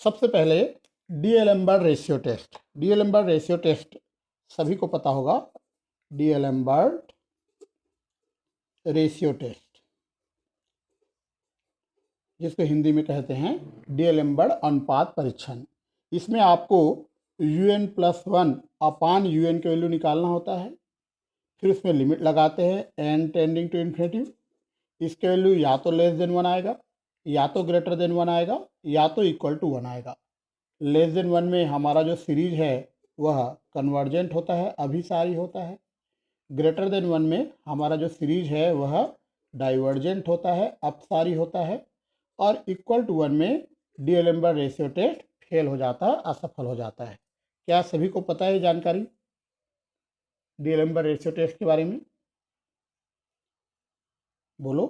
सबसे पहले D-Alembert ratio test. D-Alembert ratio test सभी को पता होगा। डी-एलेम्बर्ट रेशियो टेस्ट, जिसको हिंदी में कहते हैं डी-एलेम्बर्ट अनुपात परीक्षण। इसमें आपको UN+1 अपान UN की वैल्यू निकालना होता है। फिर उसमें लिमिट लगाते हैं n टेंडिंग टू इन्फिनिटी। इसके वैल्यू या तो लेस देन 1 आएगा, या तो ग्रेटर देन 1 आएगा, या तो इक्वल टू 1 आएगा। लेस देन 1 में हमारा जो सीरीज है वह कन्वर्जेंट होता है, अभिसारी होता है। ग्रेटर देन 1 में हमारा जो सीरीज है वह डाइवर्जेंट होता है, अपसारी होता है। और इक्वल टू 1 में डी-एलेम्बर्ट रेशियो टेस्ट फेल हो जाता है, असफल हो जाता है। क्या सभी को पता है जानकारी डी-एलेम्बर्ट रेशियो टेस्ट के बारे में? बोलो,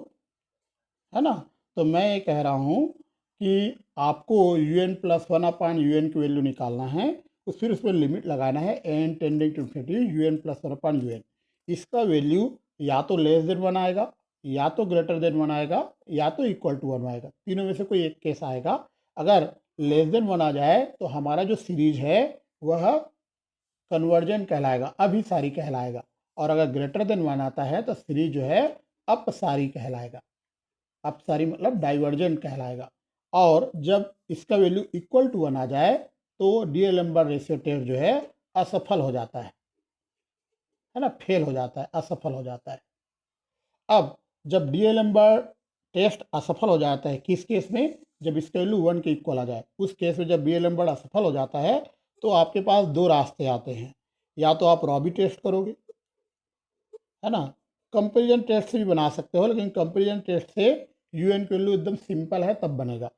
है ना। तो मैं ये कह रहा हूँ कि आपको UN+1 अपान UN की वैल्यू निकालना है, फिर उसमें लिमिट लगाना है n tending to infinity UN+1 upon UN। इसका वैल्यू या तो लेस देन 1 आएगा, या तो ग्रेटर देन 1 आएगा, या तो इक्वल टू 1 आएगा। तीनों में से कोई एक केस आएगा। अगर लेस देन 1 आ जाए तो हमारा जो सीरीज है वह कन्वर्जेंट कहलाएगा, अभिसारी कहलाएगा। और अगर ग्रेटर देन 1 आता है तो सीरीज जो है अपसारी कहलाएगा। अपसारी मतलब डाइवर्जेंट कहलाएगा। और जब इसका वैल्यू इक्वल टू 1 आ जाए तो डी-एलेम्बर्ट रेशियो टेस्ट जो है असफल हो जाता है ना, फेल हो जाता है, असफल हो जाता है। अब जब डी-एलेम्बर्ट टेस्ट असफल हो जाता है, किस केस में? जब इसका वैल्यू 1 के इक्वल आ जाए। उस केस में जब डी-एलेम्बर्ट असफल हो जाता है तो आपके पास दो रास्ते आते हैं। या तो आप रॉबी टेस्ट करोगे, है ना। कंपेरिजन टेस्ट से भी बना सकते हो, लेकिन कंपेरिजन टेस्ट से UN की वैल्यू एकदम सिंपल है तब बनेगा,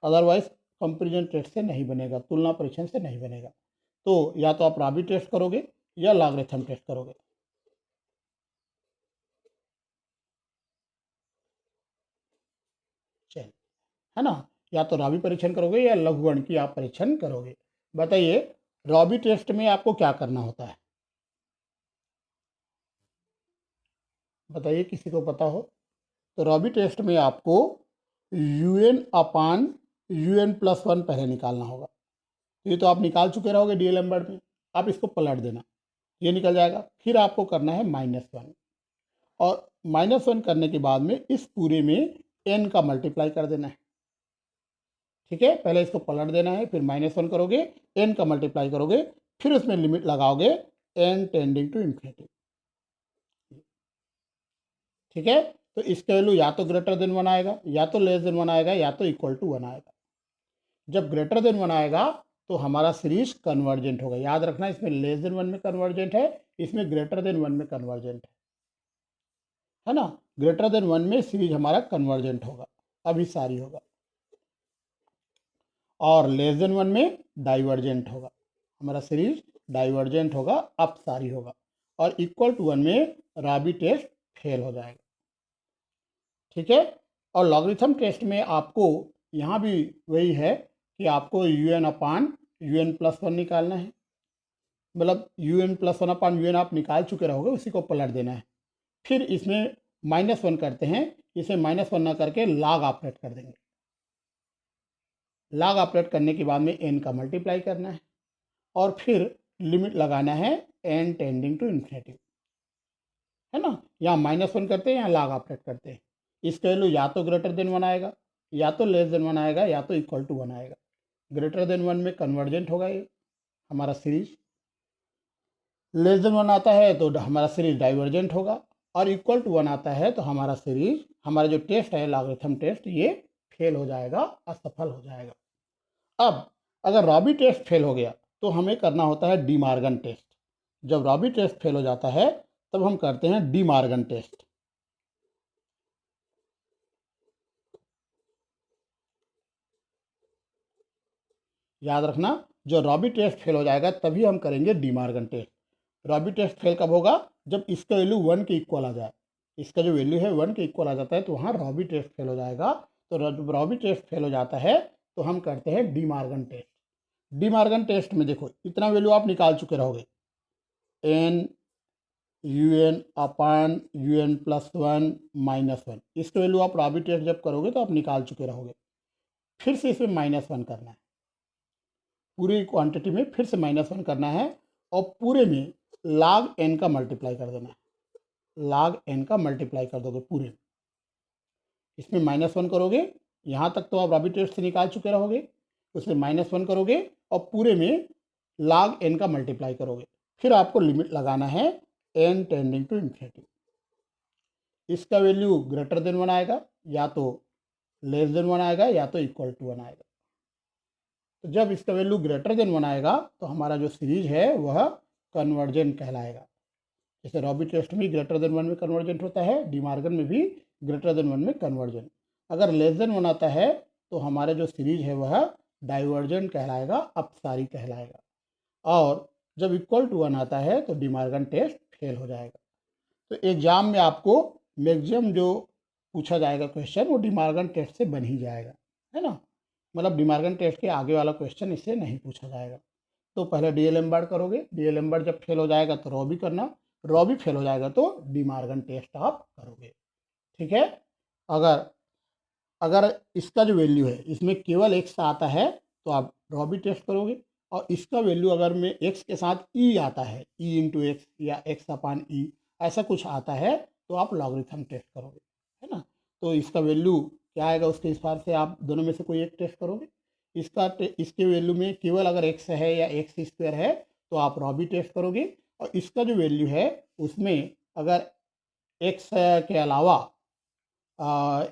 अदरवाइज कंपेरिजन टेस्ट से नहीं बनेगा, तुलना परीक्षण से नहीं बनेगा। तो या तो आप रॉबी टेस्ट करोगे या लॉगरिथम टेस्ट करोगे। चलिए, है ना। या तो रॉबी परीक्षण करोगे या लघुगणकीय आप परीक्षण करोगे। बताइए, रॉबी टेस्ट में आपको क्या करना होता है? बताइए, किसी को पता हो तो। रॉबी टेस्ट में आपको UN अपान UN+1 पहले निकालना होगा। ये तो आप निकाल चुके रहोगे डी-एलेम्बर्ट में। आप इसको पलट देना, ये निकल जाएगा। फिर आपको करना है -1, और -1 करने के बाद में इस पूरे में n का मल्टीप्लाई कर देना है। ठीक है, पहले इसको पलट देना है, फिर -1 करोगे, n का मल्टीप्लाई करोगे, फिर उसमें लिमिट लगाओगे n टेंडिंग टू इन्फिनिटी। ठीक है, तो इसका वैल्यू या तो ग्रेटर देन 1 आएगा, या तो लेस देन 1 आएगा, या तो इक्वल टू 1 आएगा। जब ग्रेटर देन 1 आएगा तो हमारा सीरीज कन्वर्जेंट होगा। याद रखना, इसमें लेस देन 1 में कन्वर्जेंट है, इसमें ग्रेटर देन 1 में कन्वर्जेंट है ना। ग्रेटर देन 1 में सीरीज हमारा कन्वर्जेंट होगा, अभिसारी होगा। और लेस देन 1 में डाइवर्जेंट होगा, हमारा सीरीज डाइवर्जेंट होगा, अपसारी होगा। और इक्वल टू 1 में रॉबी टेस्ट फेल हो जाएगा। ठीक है, और लॉगरिथम टेस्ट में आपको यहाँ भी वही है कि आपको UN अपान UN+1 निकालना है। मतलब UN+1 अपान UN आप निकाल चुके रहोगे, उसी को पलट देना है। फिर इसमें -1 करते हैं, इसे -1 ना करके लॉग ऑपरेट कर देंगे। लॉग ऑपरेट करने के बाद में n का मल्टीप्लाई करना है, और फिर लिमिट लगाना है n टेंडिंग टू इन्फिनिटी, है ना। यहाँ -1 करते हैं, यहाँ लॉग ऑपरेट करते हैं। इसका वैल्यू या तो ग्रेटर देन 1 आएगा, या तो लेस देन 1 आएगा, या तो इक्वल टू 1 आएगा। ग्रेटर देन 1 में कन्वर्जेंट होगा ये हमारा सीरीज। लेस देन 1 आता है तो हमारा सीरीज डाइवर्जेंट होगा, और इक्वल टू 1 आता है तो हमारा सीरीज, हमारा जो टेस्ट है लॉगरिथम टेस्ट, ये फेल हो जाएगा, असफल हो जाएगा। अब अगर रॉबी टेस्ट फेल हो गया तो हमें करना होता है डी मॉर्गन टेस्ट। जब रॉबी टेस्ट फेल हो जाता है तब हम करते हैं डी मॉर्गन टेस्ट। याद रखना, जो रॉबी टेस्ट फेल हो जाएगा तभी हम करेंगे De Morgan test. Raabe test fail कब होगा? जब इसका वैल्यू 1 के इक्वल आ जाए। इसका जो वैल्यू है 1 के इक्वल आ जाता है तो वहाँ रॉबी टेस्ट फेल हो जाएगा। तो जब रॉबी टेस्ट फेल हो जाता है तो हम करते हैं De Morgan test. De Morgan test में देखो, इतना वैल्यू आप निकाल चुके रहोगे, n UN अपान UN+1 -1। इसका वैल्यू आप रॉबी टेस्ट जब करोगे तो आप निकाल चुके रहोगे। फिर से इसमें -1 करना है, पूरी क्वांटिटी में फिर से -1 करना है और पूरे में log n का मल्टीप्लाई कर देना है। log n का मल्टीप्लाई कर दोगे पूरे में। इसमें -1 करोगे, यहाँ तक तो आप रॉबी टेस्ट से निकाल चुके रहोगे, उसमें -1 करोगे और पूरे में log n का मल्टीप्लाई करोगे। फिर आपको लिमिट लगाना है n टेंडिंग टू इन्फिनिटी। इसका वैल्यू ग्रेटर देन 1 आएगा, या तो लेस देन 1 आएगा, या तो इक्वल टू 1 आएगा। तो जब इसका वैल्यू ग्रेटर देन 1 आएगा तो हमारा जो सीरीज है वह कन्वर्जेंट कहलाएगा। जैसे रॉबी टेस्ट में ग्रेटर देन 1 में कन्वर्जेंट होता है, डी मॉर्गन में भी ग्रेटर देन 1 में कन्वर्जेंट। अगर लेस देन 1 आता है तो हमारा जो सीरीज है वह डाइवर्जेंट कहलाएगा, अपसारी कहलाएगा। और जब इक्वल टू 1 आता है तो डी मॉर्गन टेस्ट फेल हो जाएगा। तो एग्जाम में आपको मैक्सिमम जो पूछा जाएगा क्वेश्चन वो डी मॉर्गन टेस्ट से बन ही जाएगा, है ना। मतलब डी मॉर्गन टेस्ट के आगे वाला क्वेश्चन इससे नहीं पूछा जाएगा। तो पहले डीएलएमबर्ट करोगे, डीएलएमबर्ट जब फेल हो जाएगा तो रॉबी करना, रॉबी फेल हो जाएगा तो डी मॉर्गन टेस्ट आप करोगे। ठीक है। अगर अगर इसका जो वैल्यू है इसमें केवल x आता है तो आप रॉबी टेस्ट करोगे, और इसका वैल्यू अगर में x के साथ e आता है, e इंटू एक्स या x अपान e ऐसा कुछ आता है तो आप लॉगरिथम टेस्ट करोगे, है ना। तो इसका वैल्यू क्या आएगा उसके हिसाब से आप दोनों में से कोई एक टेस्ट करोगे। इसके वैल्यू में केवल अगर x है या x स्क्वायर है तो आप रॉबी टेस्ट करोगे, और इसका जो वैल्यू है उसमें अगर x के अलावा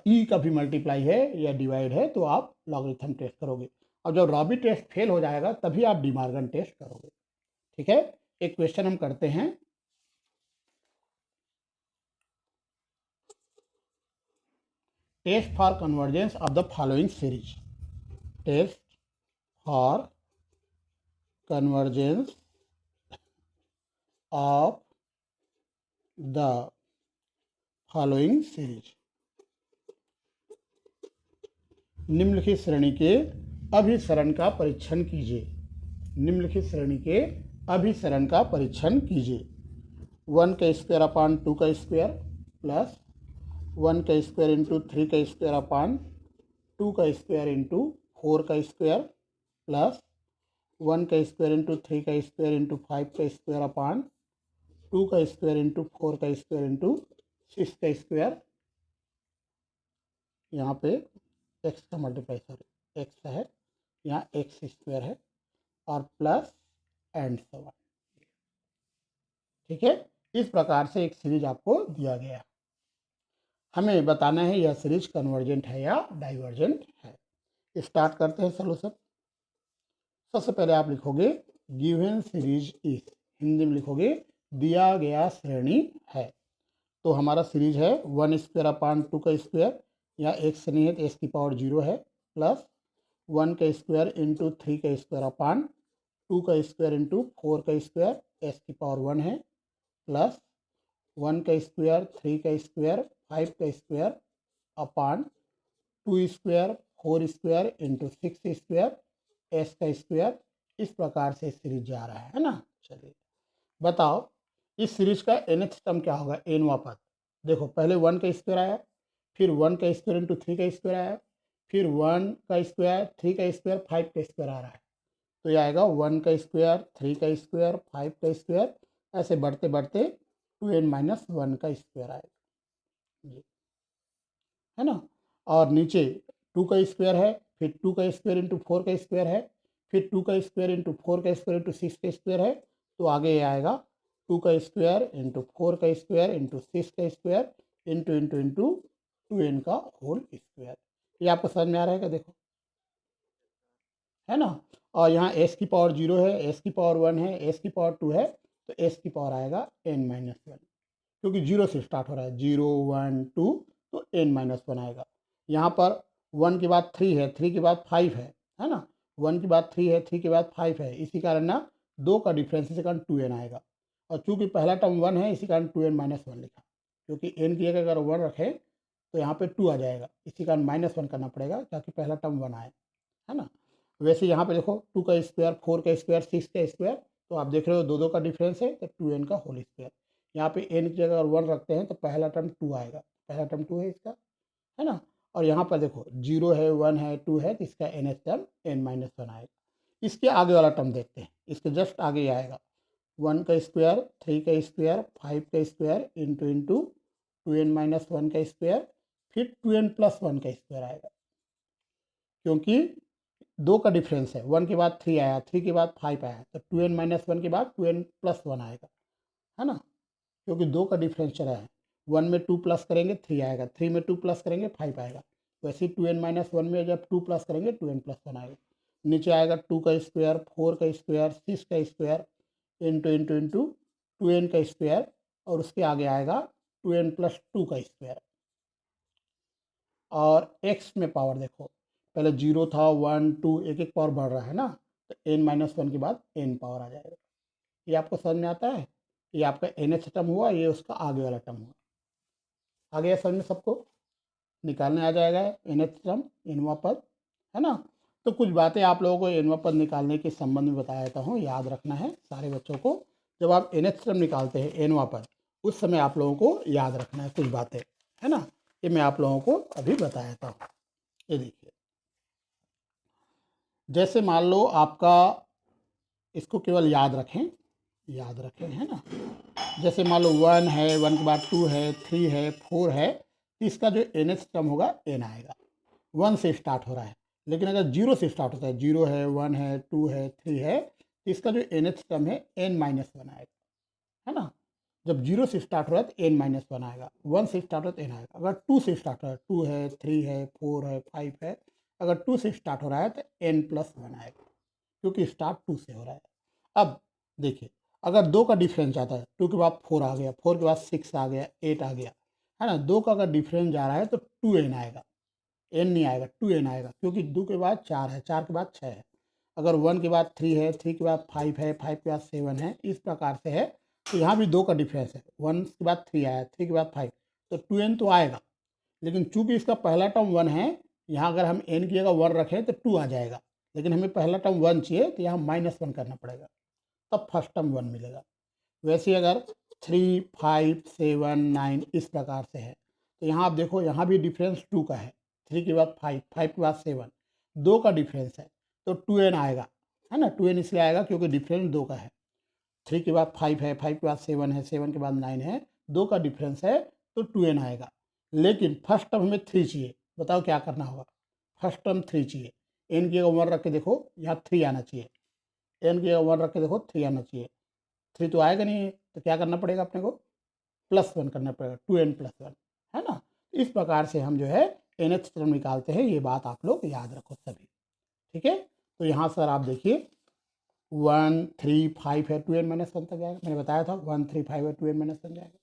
ई का भी मल्टीप्लाई है या डिवाइड है तो आप लॉगरिथम टेस्ट करोगे। और जब रॉबी टेस्ट फेल हो जाएगा तभी आप डी मॉर्गन टेस्ट करोगे। ठीक है। एक क्वेश्चन हम करते हैं। Test for convergence of the following series. Test for convergence of the following series. निम्नलिखित श्रेणी के अभिसरण का परीक्षण कीजिए। निम्नलिखित श्रेणी के अभिसरण का परीक्षण कीजिए। 1 का स्क्वायर अपान 2 का स्क्वायर प्लस 1 का स्क्वायर इंटू 3 का स्क्वायर अपान 2 का स्क्वायर इंटू 4 का स्क्वायर प्लस 1 का स्क्वायर इंटू 3 का स्क्वायर इंटू 5 का स्क्वायर अपान 2 का स्क्वायर इंटू 4 का स्क्वायर इंटू 6 का स्क्वायर। यहाँ पे x का मल्टीप्लाई सॉरी x है, यहाँ x स्क्वायर है और प्लस एंड सो ऑन। ठीक है। इस प्रकार से एक सीरीज आपको दिया गया, हमें बताना है यह सीरीज कन्वर्जेंट है या डाइवर्जेंट है। स्टार्ट करते हैं सॉल्यूशन। सबसे पहले आप लिखोगे गिवन सीरीज इज, हिंदी में लिखोगे दिया गया श्रेणी है। तो हमारा सीरीज है 1 स्क्वायर अपान 2 का स्क्वायर, यहाँ x नहीं है तो x की पावर 0 है, प्लस 1 का स्क्वायर इंटू 3 का स्क्वायर अपान 2 का स्क्वायर इंटू 4 का स्क्वायर, x की पावर 1 है, प्लस 1 का स्क्वायर 3 का स्क्वायर 5 का square upon 2 square 4 square into 6 square, s का स्क्वायर। इस प्रकार से सीरीज जा रहा है ना। चलिए बताओ इस सीरीज का nth टर्म क्या होगा, nवां पद। देखो पहले 1 का स्क्वायर आया, फिर 1 का स्क्वायर इंटू 3 का स्क्वायर आया, फिर 1 का स्क्वायर 3 का स्क्वायर 5 का स्क्वायर आ रहा है। तो यह आएगा 1 का स्क्वायर 3 का स्क्वायर 5 का स्क्वायर, ऐसे बढ़ते बढ़ते 2n-1 का स्क्वायर आएगा, है ना। और नीचे 2 का स्क्वायर है, फिर 2 का स्क्वायर इंटू 4 का स्क्वायर है, फिर 2 का स्क्वायर इंटू 4 का स्क्वायर इंटू 6 का स्क्वायर है। तो आगे ये आएगा 2 का स्क्वायर इंटू 4 का स्क्वायर इंटू 6 का square into into into 2n का होल स्क्वायर। ये आपको समझ में आ रहा है क्या, देखो, है ना। और यहाँ s की पावर 0 है, s की पावर 1 है, s की पावर 2 है, तो s की पावर आएगा n-1, क्योंकि 0 से स्टार्ट हो रहा है, 0 1 2 तो n-1 आएगा। यहाँ पर 1 के बाद 3 है, 3 के बाद 5 है ना। 1 के बाद 3 है, 3 के बाद 5 है, इसी कारण ना 2 का डिफरेंस, इसी कारण 2n आएगा। और चूंकि पहला टर्म 1 है इसी कारण 2n-1 लिखा, क्योंकि n की जगह अगर 1 रखें तो यहाँ पे 2 आ जाएगा, इसी कारण -1 करना पड़ेगा ताकि पहला टर्म 1 आए, है ना। वैसे यहाँ पे देखो 2 का स्क्वायर 4 का स्क्वायर 6 का स्क्वायर, तो आप देख रहे हो 2 का डिफरेंस है तो 2n का होल स्क्वायर। यहाँ पे n की जगह अगर 1 रखते हैं तो पहला टर्म 2 आएगा, पहला टर्म 2 है इसका, है ना। और यहाँ पर देखो 0 है 1 है 2 है तो इसका nth टर्म n-1 आएगा। इसके आगे वाला टर्म देखते हैं, इसके जस्ट आगे आएगा 1 का स्क्वायर, 3 का स्क्वायर, 5 का स्क्वायर इंटू इंटू 2n-1 का स्क्वायर, फिर 2n+1 का स्क्वायर आएगा, क्योंकि 2 का डिफरेंस है। 1 के बाद 3 आया, 3 के बाद 5 आया, तो 2n-1 के बाद 2n+1 आएगा, है ना, क्योंकि 2 का डिफरेंस चला है। 1 में 2 प्लस करेंगे 3 आएगा, 3 में 2 प्लस करेंगे 5 आएगा, वैसे ही 2n-1 में जब 2 प्लस करेंगे 2n+1 आएगा। नीचे आएगा 2 का स्क्वायर, 4 का स्क्वायर, 6 का square into into into 2n का स्क्वायर, और उसके आगे आएगा 2n+2 का स्क्वायर। और x में पावर देखो, पहले 0 था, 1 2 एक एक पावर बढ़ रहा है ना, तो n-1 के बाद n पावर आ जाएगा। ये आपको समझ में आता है? ये आपका nth टर्म हुआ, ये उसका आगे वाला टर्म हुआ। आ गया समझ में सबको? निकालने आ जाएगा nth टर्म, nवां पद, है ना। तो कुछ बातें आप लोगों को nवां पद निकालने के संबंध में बता देता हूँ, याद रखना है सारे बच्चों को। जब आप nth टर्म निकालते हैं nवां पद, उस समय आप लोगों को याद रखना है कुछ बातें, है ना। ये मैं आप लोगों को अभी बता देता हूँ। ये देखिए, जैसे मान लो आपका, इसको केवल याद रखें, है ना। जैसे मान लो 1 है, 1 के बाद 2 है, 3 है, 4 है, तो इसका जो nth टर्म होगा n आएगा। 1 से स्टार्ट हो रहा है, लेकिन अगर 0 से स्टार्ट होता है, 0 है, 1 है, 2 है, 3 है, तो इसका जो nth टर्म है n-1 आएगा, है ना। जब 0 से स्टार्ट हो रहा है तो n-1 आएगा, 1 से स्टार्ट हो तो n आएगा। अगर 2 से स्टार्ट हो रहा है, 2 है, 3 है, 4 है, 5 है, अगर 2 से स्टार्ट हो रहा है तो n+1 आएगा, क्योंकि स्टार्ट 2 से हो रहा है। अब देखिए, अगर 2 का डिफरेंस आता है, 2 के बाद 4 आ गया, 4 के बाद 6 आ गया, 8 आ गया, है ना। 2 का अगर डिफरेंस जा रहा है तो 2n आएगा, n नहीं आएगा, 2n आएगा, क्योंकि 2 के बाद 4 है, 4 के बाद 6 है। अगर 1 के बाद 3 है, 3 के बाद 5 है, 5 के बाद 7 है, इस प्रकार से है। तो यहाँ भी 2 का डिफरेंस है, 1 के बाद 3 आया, 3 के बाद 5, तो 2n तो आएगा। लेकिन चूंकि इसका पहला टर्म 1 है, यहाँ अगर हम n की जगह 1 रखें तो 2 आ जाएगा, लेकिन हमें पहला टर्म 1 चाहिए, तो यहाँ -1 करना पड़ेगा, तब फर्स्ट टर्म 1 मिलेगा। वैसे अगर 3 5 7 9 इस प्रकार से है, तो यहाँ आप देखो, यहाँ भी डिफरेंस 2 का है, 3 के बाद 5, 5 के बाद 7, 2 का डिफरेंस है, तो 2n आएगा, है ना। 2n इसलिए आएगा क्योंकि डिफरेंस 2 का है। 3 के बाद 5 है, 5 के बाद 7 है, 7 के बाद 9 है, 2 का डिफरेंस है, तो 2n आएगा। लेकिन फर्स्ट टर्म हमें 3 चाहिए, बताओ क्या करना होगा। फर्स्ट टर्म 3 चाहिए, n की जगह 1 रख के देखो, यहाँ 3 आना चाहिए, n की जगह 1 रख के देखो 3 आना चाहिए। 3 तो आएगा नहीं, तो क्या करना पड़ेगा अपने को, +1 करना पड़ेगा, 2n+1, है ना। इस प्रकार से हम जो है nth टर्म निकालते हैं, ये बात आप लोग याद रखो सभी, ठीक है। तो यहाँ सर आप देखिए 1 3 5 है, 2n-1 तक जाएगा, मैंने बताया था 1 3 5 है, 2n-1 जाएगा।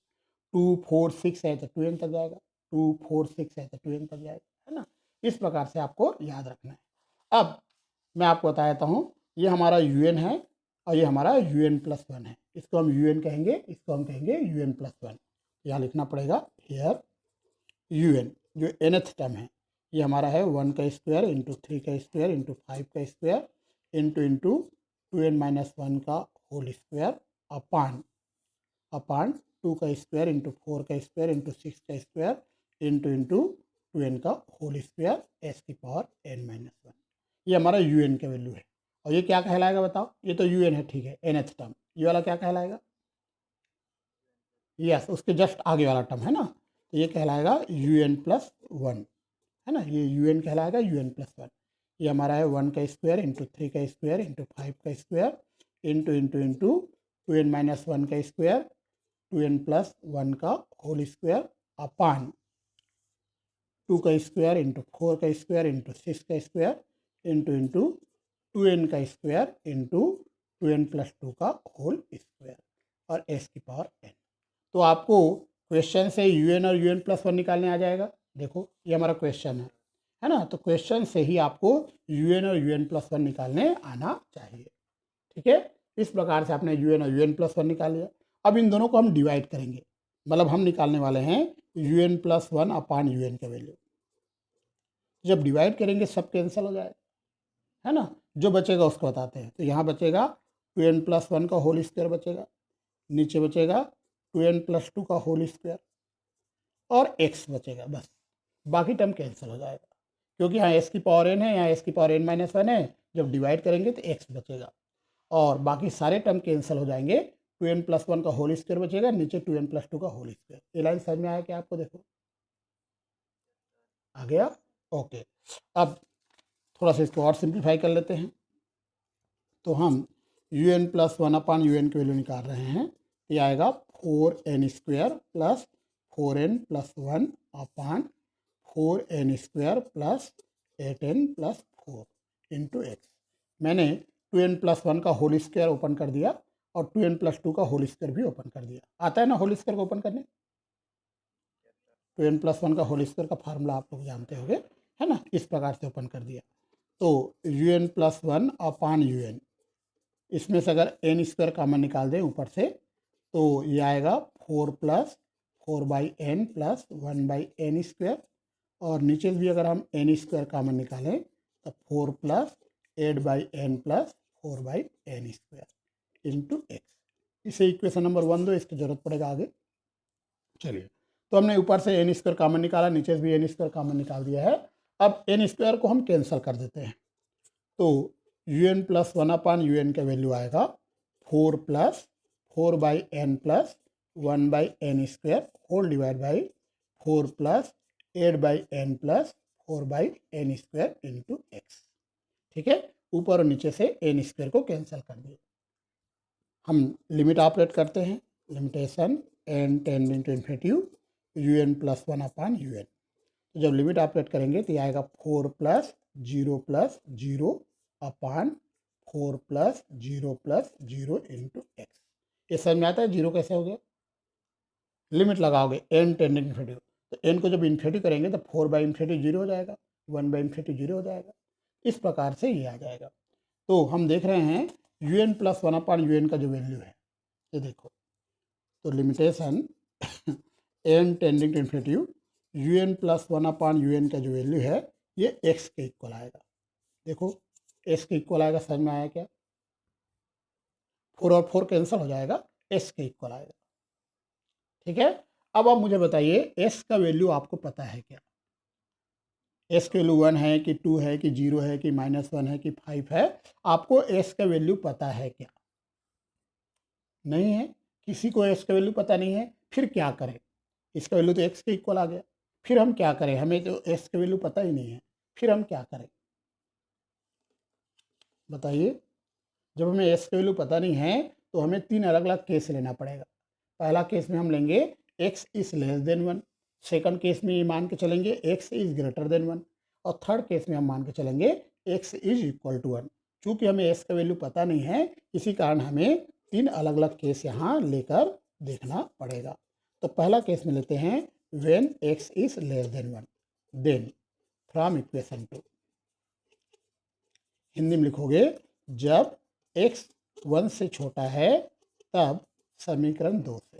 2 4 6 है तो 2n तक जाएगा, 2 4 6 है तो 2n तक जाएगा, है ना। इस प्रकार से आपको याद रखना है। अब मैं आपको बता देता हूँ, ये हमारा un है और ये हमारा un+1 है। इसको हम un कहेंगे, इसको हम कहेंगे un+1। यहाँ लिखना पड़ेगा हेयर un, जो nth टर्म है, ये हमारा है 1 का स्क्वायर इंटू 3 का स्क्वायर इंटू 5 का स्क्वायर इंटू 2n-1 का होल स्क्वायर अपान 2 का स्क्वायर इंटू 4 का स्क्वायर इंटू 6 का स्क्वायर इंटू 2n का होल स्क्वायर s की पावर n-1। ये हमारा un का वैल्यू है। और ये क्या कहलाएगा बताओ, ये तो un है, ठीक है, nth टर्म। ये वाला क्या कहलाएगा, यस, उसके जस्ट आगे वाला टर्म है ना, तो ये कहलाएगा un+1, है ना। ये un कहलाएगा un+1। ये हमारा है 1 का स्क्वायर इंटू 3 का स्क्वायर इंटू 5 का स्क्वायर इंटू 2n-1 का स्क्वायर 2n+1 का होल स्क्वायर अपान 2 का स्क्वायर इंटू 4 का स्क्वायर इंटू 6 का स्क्वायर इंटू 2n का स्क्वायर इंटू 2n+2 का होल स्क्वायर और s की पावर n। तो आपको क्वेश्चन से un और un+1 निकालने आ जाएगा। देखो ये हमारा क्वेश्चन है ना, तो क्वेश्चन से ही आपको un और un+1 निकालने आना चाहिए, ठीक है। इस प्रकार से आपने un और un+1 निकाल लिया। अब इन दोनों को हम डिवाइड करेंगे, मतलब हम निकालने वाले हैं un+1 अपान un का वैल्यू। जब डिवाइड करेंगे सब कैंसिल हो जाएगा, है ना। जो बचेगा उसको बताते हैं। तो यहाँ बचेगा 2n+1 का होल स्क्वायर बचेगा, नीचे बचेगा 2n+2 का होल स्क्वायर और x बचेगा, बस बाकी टर्म कैंसिल हो जाएगा। क्योंकि यहाँ एस की पावर एन है, यहाँ एस की पावर एन माइनस वन है, जब डिवाइड करेंगे तो एक्स बचेगा और बाकी सारे टर्म कैंसिल हो जाएंगे। 2n प्लस वन का होल स्क्वायर बचेगा, नीचे 2n प्लस टू का होल स्क्वायर। ये लाइन समझ में आया क्या आपको? देखो आ गया, ओके। अब थोड़ा सा इसको और सिंप्लीफाई कर लेते हैं। तो हम U N plus one upon you N की वैल्यू निकाल रहे हैं, तो ये आएगा 4n square plus 4n plus one upon 4n square plus 8n plus 4 into x. मैंने 2n प्लस वन का होल स्क्वायर ओपन कर दिया और 2n प्लस टू का होल स्क्वायर भी ओपन कर दिया। आता है ना होल स्क्वायर को ओपन करने? 2n प्लस वन का होल स्क्वायर का फार्मूला आप लोग जानते होंगे, है ना? इस प्रकार से ओपन कर दिया। तो you N plus one upon you N, इसमें से अगर एन स्क्वायर कॉमन निकाल दें ऊपर से, तो ये आएगा 4 plus 4 by N plus 1 by N square, और नीचे भी अगर हम एन स्क्वायर कॉमन निकालें तो 4 plus 8 by N plus 4 by N square into x. इसे इक्वेशन नंबर 1 दो, इसकी जरूरत पड़ेगा आगे। चलिए, तो हमने ऊपर से एन स्क्वायर कॉमन निकाला, नीचे भी एन स्क्वायर कॉमन निकाल दिया है। अब एन स्क्वायर को हम कैंसिल कर देते हैं, तो you N plus one upon you N का वैल्यू आएगा 4 plus 4 by N plus 1 by N square whole divide by 4 plus 8 by N plus 4 by N square into x. ठीक है, ऊपर और नीचे से एन स्क्वायर को कैंसिल कर दिए। हम लिमिट ऑपरेट करते हैं, limitation N tending to infinity U N plus one upon you N. तो जब लिमिट ऑपरेट करेंगे तो ये आएगा 4 plus 0 upon 4 plus 0 into x. ये समझ में आता है जीरो कैसे हो गया? लिमिट लगाओगे एन टेंडिंग इन्फिनिटी, तो एन को जब इन्फिनिटी करेंगे तो 4 बाई इन्फिनिटी 0 हो जाएगा, 1 बाई इन्फिनिटी 0 हो जाएगा। इस प्रकार से ये आ जाएगा। तो हम देख रहे हैं you N plus one upon you N का जो वैल्यू है, ये देखो, तो limitation N tending to infinity U N plus one upon you N का जो वैल्यू है ये एक्स के इक्वल आएगा। देखो एक्स के इक्वल आएगा, समझ में आया क्या? 4 और 4 कैंसिल हो जाएगा, एस के इक्वल आएगा। ठीक है, अब आप मुझे बताइए एस का वैल्यू आपको पता है क्या? एस के वैल्यू 1 है कि 2 है कि 0 है कि -1 है कि 5 है? आपको एस का वैल्यू पता है क्या? नहीं है, किसी को एस का वैल्यू पता नहीं है। फिर क्या करें? इसका वैल्यू तो एक्स के इक्वल आ गया, फिर हम क्या करें? हमें तो एस का वैल्यू पता ही नहीं है, फिर हम क्या करें बताइए? जब हमें एस का वैल्यू पता नहीं है तो हमें 3 अलग अलग केस लेना पड़ेगा। पहला केस में हम लेंगे x is less than 1, second case में ये मान के चलेंगे एक्स इज ग्रेटर देन 1, और थर्ड केस में हम मान के चलेंगे एक्स इज इक्वल टू 1। चूँकि हमें एस का वैल्यू पता नहीं है, इसी कारण हमें 3 अलग अलग केस यहाँ लेकर देखना पड़ेगा। तो पहला केस में लेते हैं when x is less than 1, then from equation 2, Hindi में लिखोगे जब x 1 से छोटा है तब समीकरण 2 से।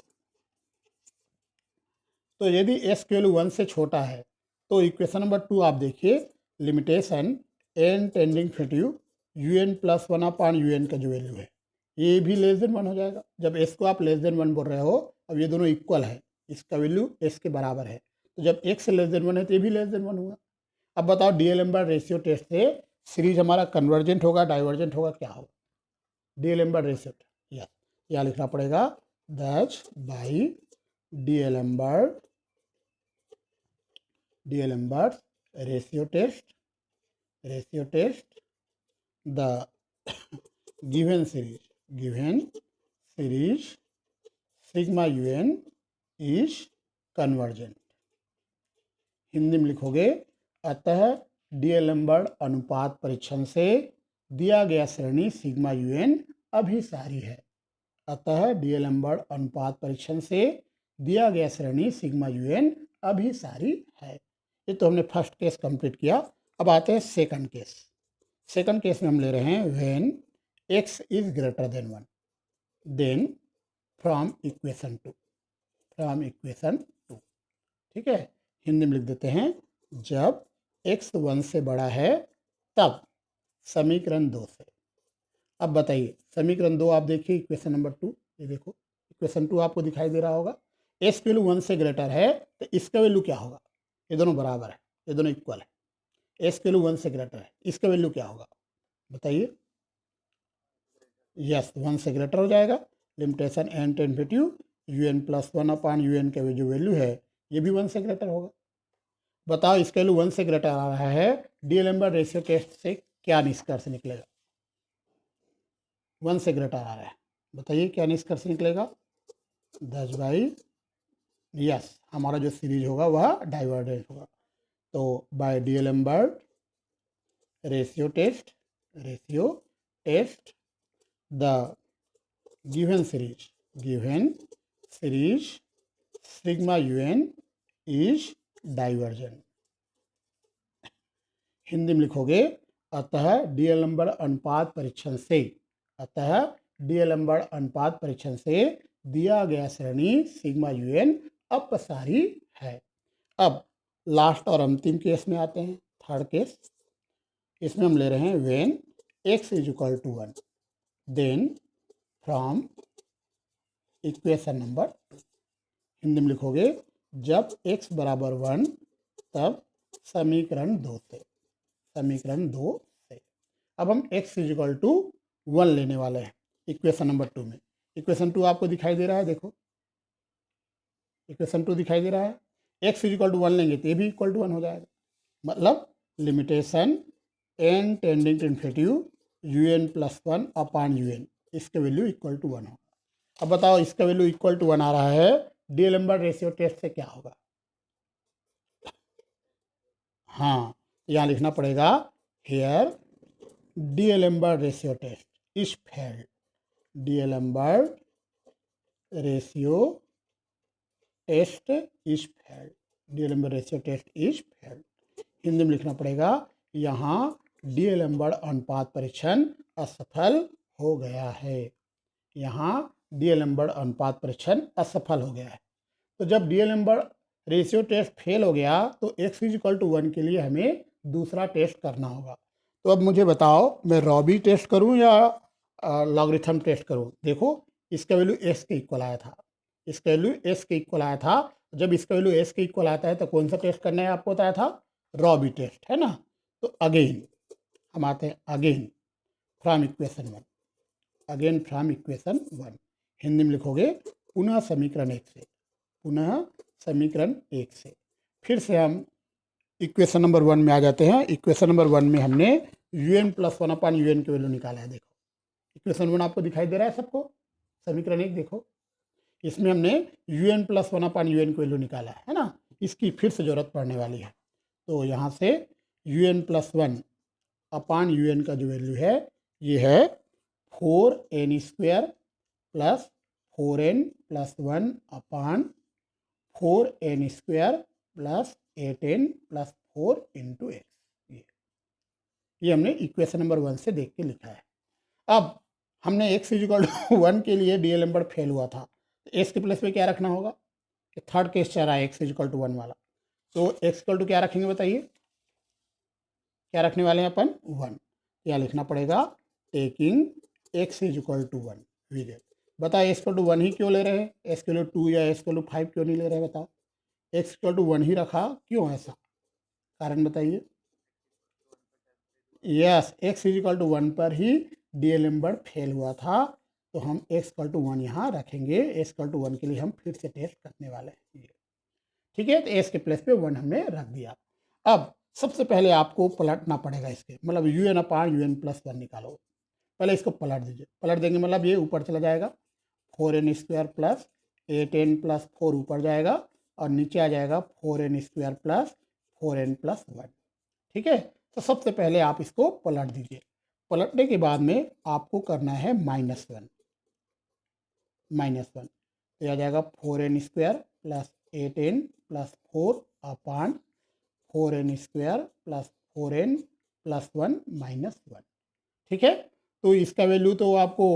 तो यदि s की वैल्यू 1 से छोटा है तो इक्वेशन नंबर 2 आप देखिए, limitation n tending infinity U N plus one upon you N का जो वैल्यू है ये भी लेस देन 1 हो जाएगा। जब s को आप लेस देन 1 बोल रहे हो, अब ये दोनों इक्वल है, इसका वैल्यू s के बराबर है, तो जब x लेस देन 1 है तो ये भी लेस देन 1 हुआ। अब बताओ डीएलेम्बर्ट रेशियो टेस्ट से सीरीज हमारा कन्वर्जेंट होगा डाइवर्जेंट होगा, क्या होगा? डीएलेम्बर्ट रेशियो, यस, यहाँ लिखना पड़ेगा that by D'Alembert ratio test the given series sigma UN is convergent. Hindi में लिखोगे अतः डीएलेम्बर्ट अनुपात परीक्षण से दिया गया श्रेणी सिग्मा यूएन अभिसारी है। अतः डीएलेम्बर्ट अनुपात परीक्षण से दिया गया श्रेणी सिग्मा यूएन अभिसारी है। ये तो हमने फर्स्ट केस कंप्लीट किया। अब आते हैं सेकंड केस। सेकंड केस में हम ले रहे हैं when x is greater than 1, then from equation 2। ठीक है, हिंदी में लिख देते हैं जब x 1 से बड़ा है तब समीकरण 2 से। अब बताइए समीकरण 2 आप देखिए इक्वेशन नंबर 2, ये देखो इक्वेशन 2 आपको दिखाई दे रहा होगा। s की वैल्यू 1 से ग्रेटर है तो इसका वैल्यू क्या होगा? ये दोनों बराबर है, ये दोनों इक्वल है। एस की वैल्यू 1 से ग्रेटर है, इसका वैल्यू क्या होगा बताइए। यस 1 से ग्रेटर हो जाएगा। Limitation N tend infinity U N plus one upon you N का जो वैल्यू है ये भी 1 से ग्रेटर होगा। बताओ इसका वैल्यू 1 से ग्रेटर आ रहा है, डी-एलेम्बर्ट रेशियो टेस्ट से क्या निष्कर्ष निकलेगा। 1 से ग्रेटर आ रहा है, बताइए क्या निष्कर्ष निकलेगा। 10/, यस हमारा जो सीरीज होगा वह डाइवर्जेंट होगा। तो by D'Alembert ratio test the given series sigma un is divergent. Hindi में लिखोगे अतः डी-एलेम्बर्ट अनुपात परीक्षण से दिया गया श्रेणी सिग्मा un अपसारी है। अब लास्ट और अंतिम केस में आते हैं, थर्ड केस। इसमें हम ले रहे हैं when x is equal to 1 then from equation number 2। Hindi में लिखोगे जब x बराबर 1 तब समीकरण 2 से। अब हम x इज इक्वल टू 1 लेने वाले हैं इक्वेशन नंबर 2 में। इक्वेशन 2 आपको दिखाई दे रहा है, देखो इक्वेशन 2 दिखाई दे रहा है। x इज इक्वल टू 1 लेंगे तो ये भी इक्वल टू 1 हो जाएगा, मतलब limitation n tending to infinity U N plus 1 upon you N, इसका वैल्यू इक्वल टू 1 होगा। अब बताओ इसका वैल्यू इक्वल टू 1 आ रहा है, डी-एलेम्बर्ट रेशियो टेस्ट से क्या होगा। हाँ यहाँ लिखना पड़ेगा here D'Alembert ratio test is failed. D'Alembert ratio test is failed. D'Alembert ratio test is failed. Hindi में लिखना पड़ेगा यहाँ डी-एलेम्बर्ट अनुपात परीक्षण असफल हो गया है। यहाँ डी-एलेम्बर्ट अनुपात परीक्षण असफल हो गया है। तो जब डी-एलेम्बर्ट रेशियो टेस्ट फेल हो गया तो x इज इक्वल टू 1 के लिए हमें दूसरा टेस्ट करना होगा। तो अब मुझे बताओ मैं रॉबी टेस्ट करूं या लॉगरिथम टेस्ट करूं। देखो इसका वैल्यू s के इक्वल आया था, इसका वैल्यू s के इक्वल आया था। जब इसका वैल्यू s के इक्वल आता है तो कौन सा टेस्ट करना है आपको बताया था, रॉबी टेस्ट, है ना। तो अगेन हम आते हैं अगेन फ्रॉम इक्वेशन 1। हिंदी में लिखोगे पुनः समीकरण 1 से। फिर से हम इक्वेशन नंबर 1 में आ जाते हैं। इक्वेशन नंबर 1 में हमने un प्लस 1 अपान un की वैल्यू निकाला है। देखो इक्वेशन 1 आपको दिखाई दे रहा है सबको, समीकरण 1 देखो, इसमें हमने un प्लस 1 अपान un की वैल्यू निकाला है ना। इसकी फिर से जरूरत पड़ने वाली है। तो यहाँ से un प्लस 1 अपान un का जो वैल्यू है ये है 4n² प्लस 4n प्लस 1 अपान 4n² plus 8n plus 4 into x. ये हमने इक्वेशन नंबर 1 से देख के लिखा है। अब हमने x इज इक्वल टू 1 के लिए डी-एलेम्बर्ट फेल हुआ था, तो x के प्लेस पे क्या रखना होगा। थर्ड केस चल रहा है x इज इक्वल टू 1 वाला, तो x इक्वल टू क्या रखेंगे बताइए, क्या रखने वाले हैं अपन 1। यहाँ लिखना पड़ेगा taking x is equal to 1 video. बताओ x इक्वल टू 1 ही क्यों ले रहे हैं, x इक्वल टू 2 या x इक्वल टू 5 क्यों नहीं ले रहे हैं बताओ। x इक्वल टू 1 ही रखा, क्यों ऐसा, कारण बताइए। Yes x is equal to 1 पर ही डी-एलेम्बर्ट फेल हुआ था, तो हम x इक्वल टू 1 यहाँ रखेंगे। x इक्वल टू 1 के लिए हम फिर से टेस्ट करने वाले हैं, ठीक है। तो x के प्लेस पे 1 हमने रख दिया। अब सबसे पहले आपको पलटना पड़ेगा इसके, मतलब un अपान un प्लस 1 निकालो। पहले इसको पलट दीजिए, पलट देंगे मतलब ये ऊपर चला जाएगा 4n² प्लस 8n प्लस 4 ऊपर जाएगा और नीचे आ जाएगा 4n² प्लस 4n प्लस 1, ठीक है। तो सबसे पहले आप इसको पलट दीजिए। पलटने के बाद में आपको करना है -1, तो यह आ जाएगा 4n² प्लस 8n प्लस 4 अपान 4n² प्लस 4n प्लस 1 -1, ठीक है। तो इसका वैल्यू तो आपको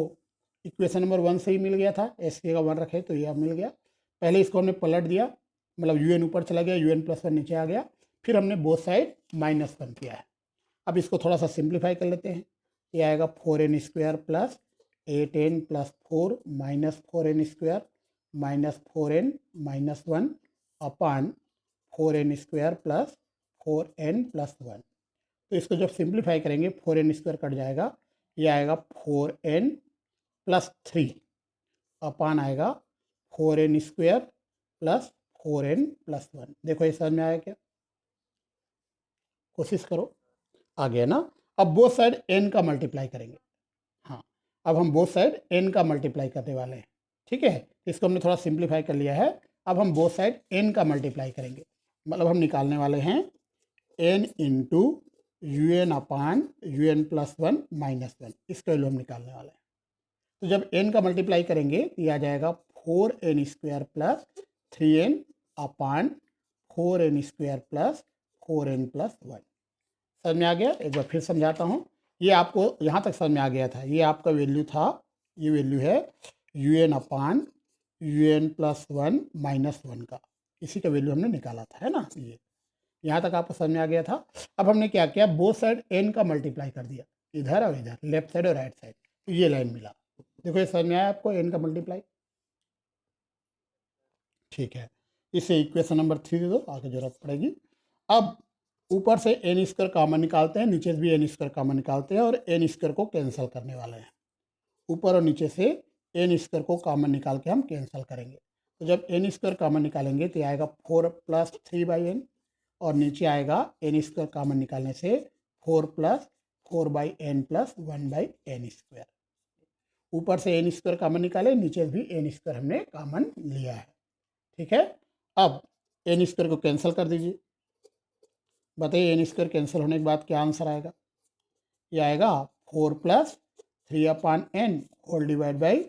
इक्वेशन नंबर 1 से ही मिल गया था, एस के का 1 रखे तो यह मिल गया। पहले इसको हमने पलट दिया, मतलब un ऊपर चला गया, un प्लस 1 नीचे आ गया, फिर हमने बोथ साइड -1 किया है। अब इसको थोड़ा सा सिंप्लीफाई कर लेते हैं। ये आएगा 4n² plus 8n plus 4 minus 4n² minus 4n minus 1 अपान 4n² प्लस 4n प्लस 1, तो इसको जब सिंप्लीफाई करेंगे 4n² कट जाएगा, ये आएगा 4n+3 अपान आएगा 4n² प्लस 4n+1। देखो ये समझ में आया क्या? कोशिश करो। आ गया ना? अब बोथ साइड n का मल्टीप्लाई करेंगे। हाँ, अब हम बोथ साइड n का मल्टीप्लाई करने वाले हैं। ठीक है, इसको हमने थोड़ा सिंप्लीफाई कर लिया है। अब हम बोथ साइड n का मल्टीप्लाई करेंगे, मतलब हम निकालने वाले हैं n इंटू un/un+1 -1, इसका वैल्यू हम निकालने वाले हैं। तो जब n का मल्टीप्लाई करेंगे तो यह आ जाएगा 4n² plus 3n/4n² plus 4n+1। समझ में आ गया? एक बार फिर समझाता हूँ। ये आपको यहाँ तक समझ में आ गया था। ये आपका वैल्यू था, ये वैल्यू है un/un+1 -1 का, इसी का वैल्यू हमने निकाला था, है ना? ये यहाँ तक आपको समझ में आ गया था। अब हमने क्या किया, बोथ साइड n का मल्टीप्लाई कर दिया, इधर और इधर, लेफ्ट साइड और राइट साइड, तो ये लाइन मिला। देखो ये समझ में आया आपको, n का मल्टीप्लाई। ठीक है, इसे इक्वेशन नंबर 3 दे दो, आगे जरूरत पड़ेगी। अब ऊपर से n² कॉमन निकालते हैं, नीचे से भी n² कॉमन निकालते हैं और n² को कैंसिल करने वाले हैं। ऊपर और नीचे से n² को कॉमन निकाल के हम कैंसिल करेंगे। तो जब n² कॉमन निकालेंगे तो आएगा 4 + 3/n और नीचे आएगा n² कॉमन निकालने से 4 + 4/n + 1/n²। ऊपर से n² कॉमन निकाले, नीचे भी n² हमने कॉमन लिया है। ठीक है, अब n² को कैंसिल कर दीजिए। बताइए n² कैंसिल होने के बाद क्या आंसर आएगा? ये आएगा 4 + 3/n whole divide by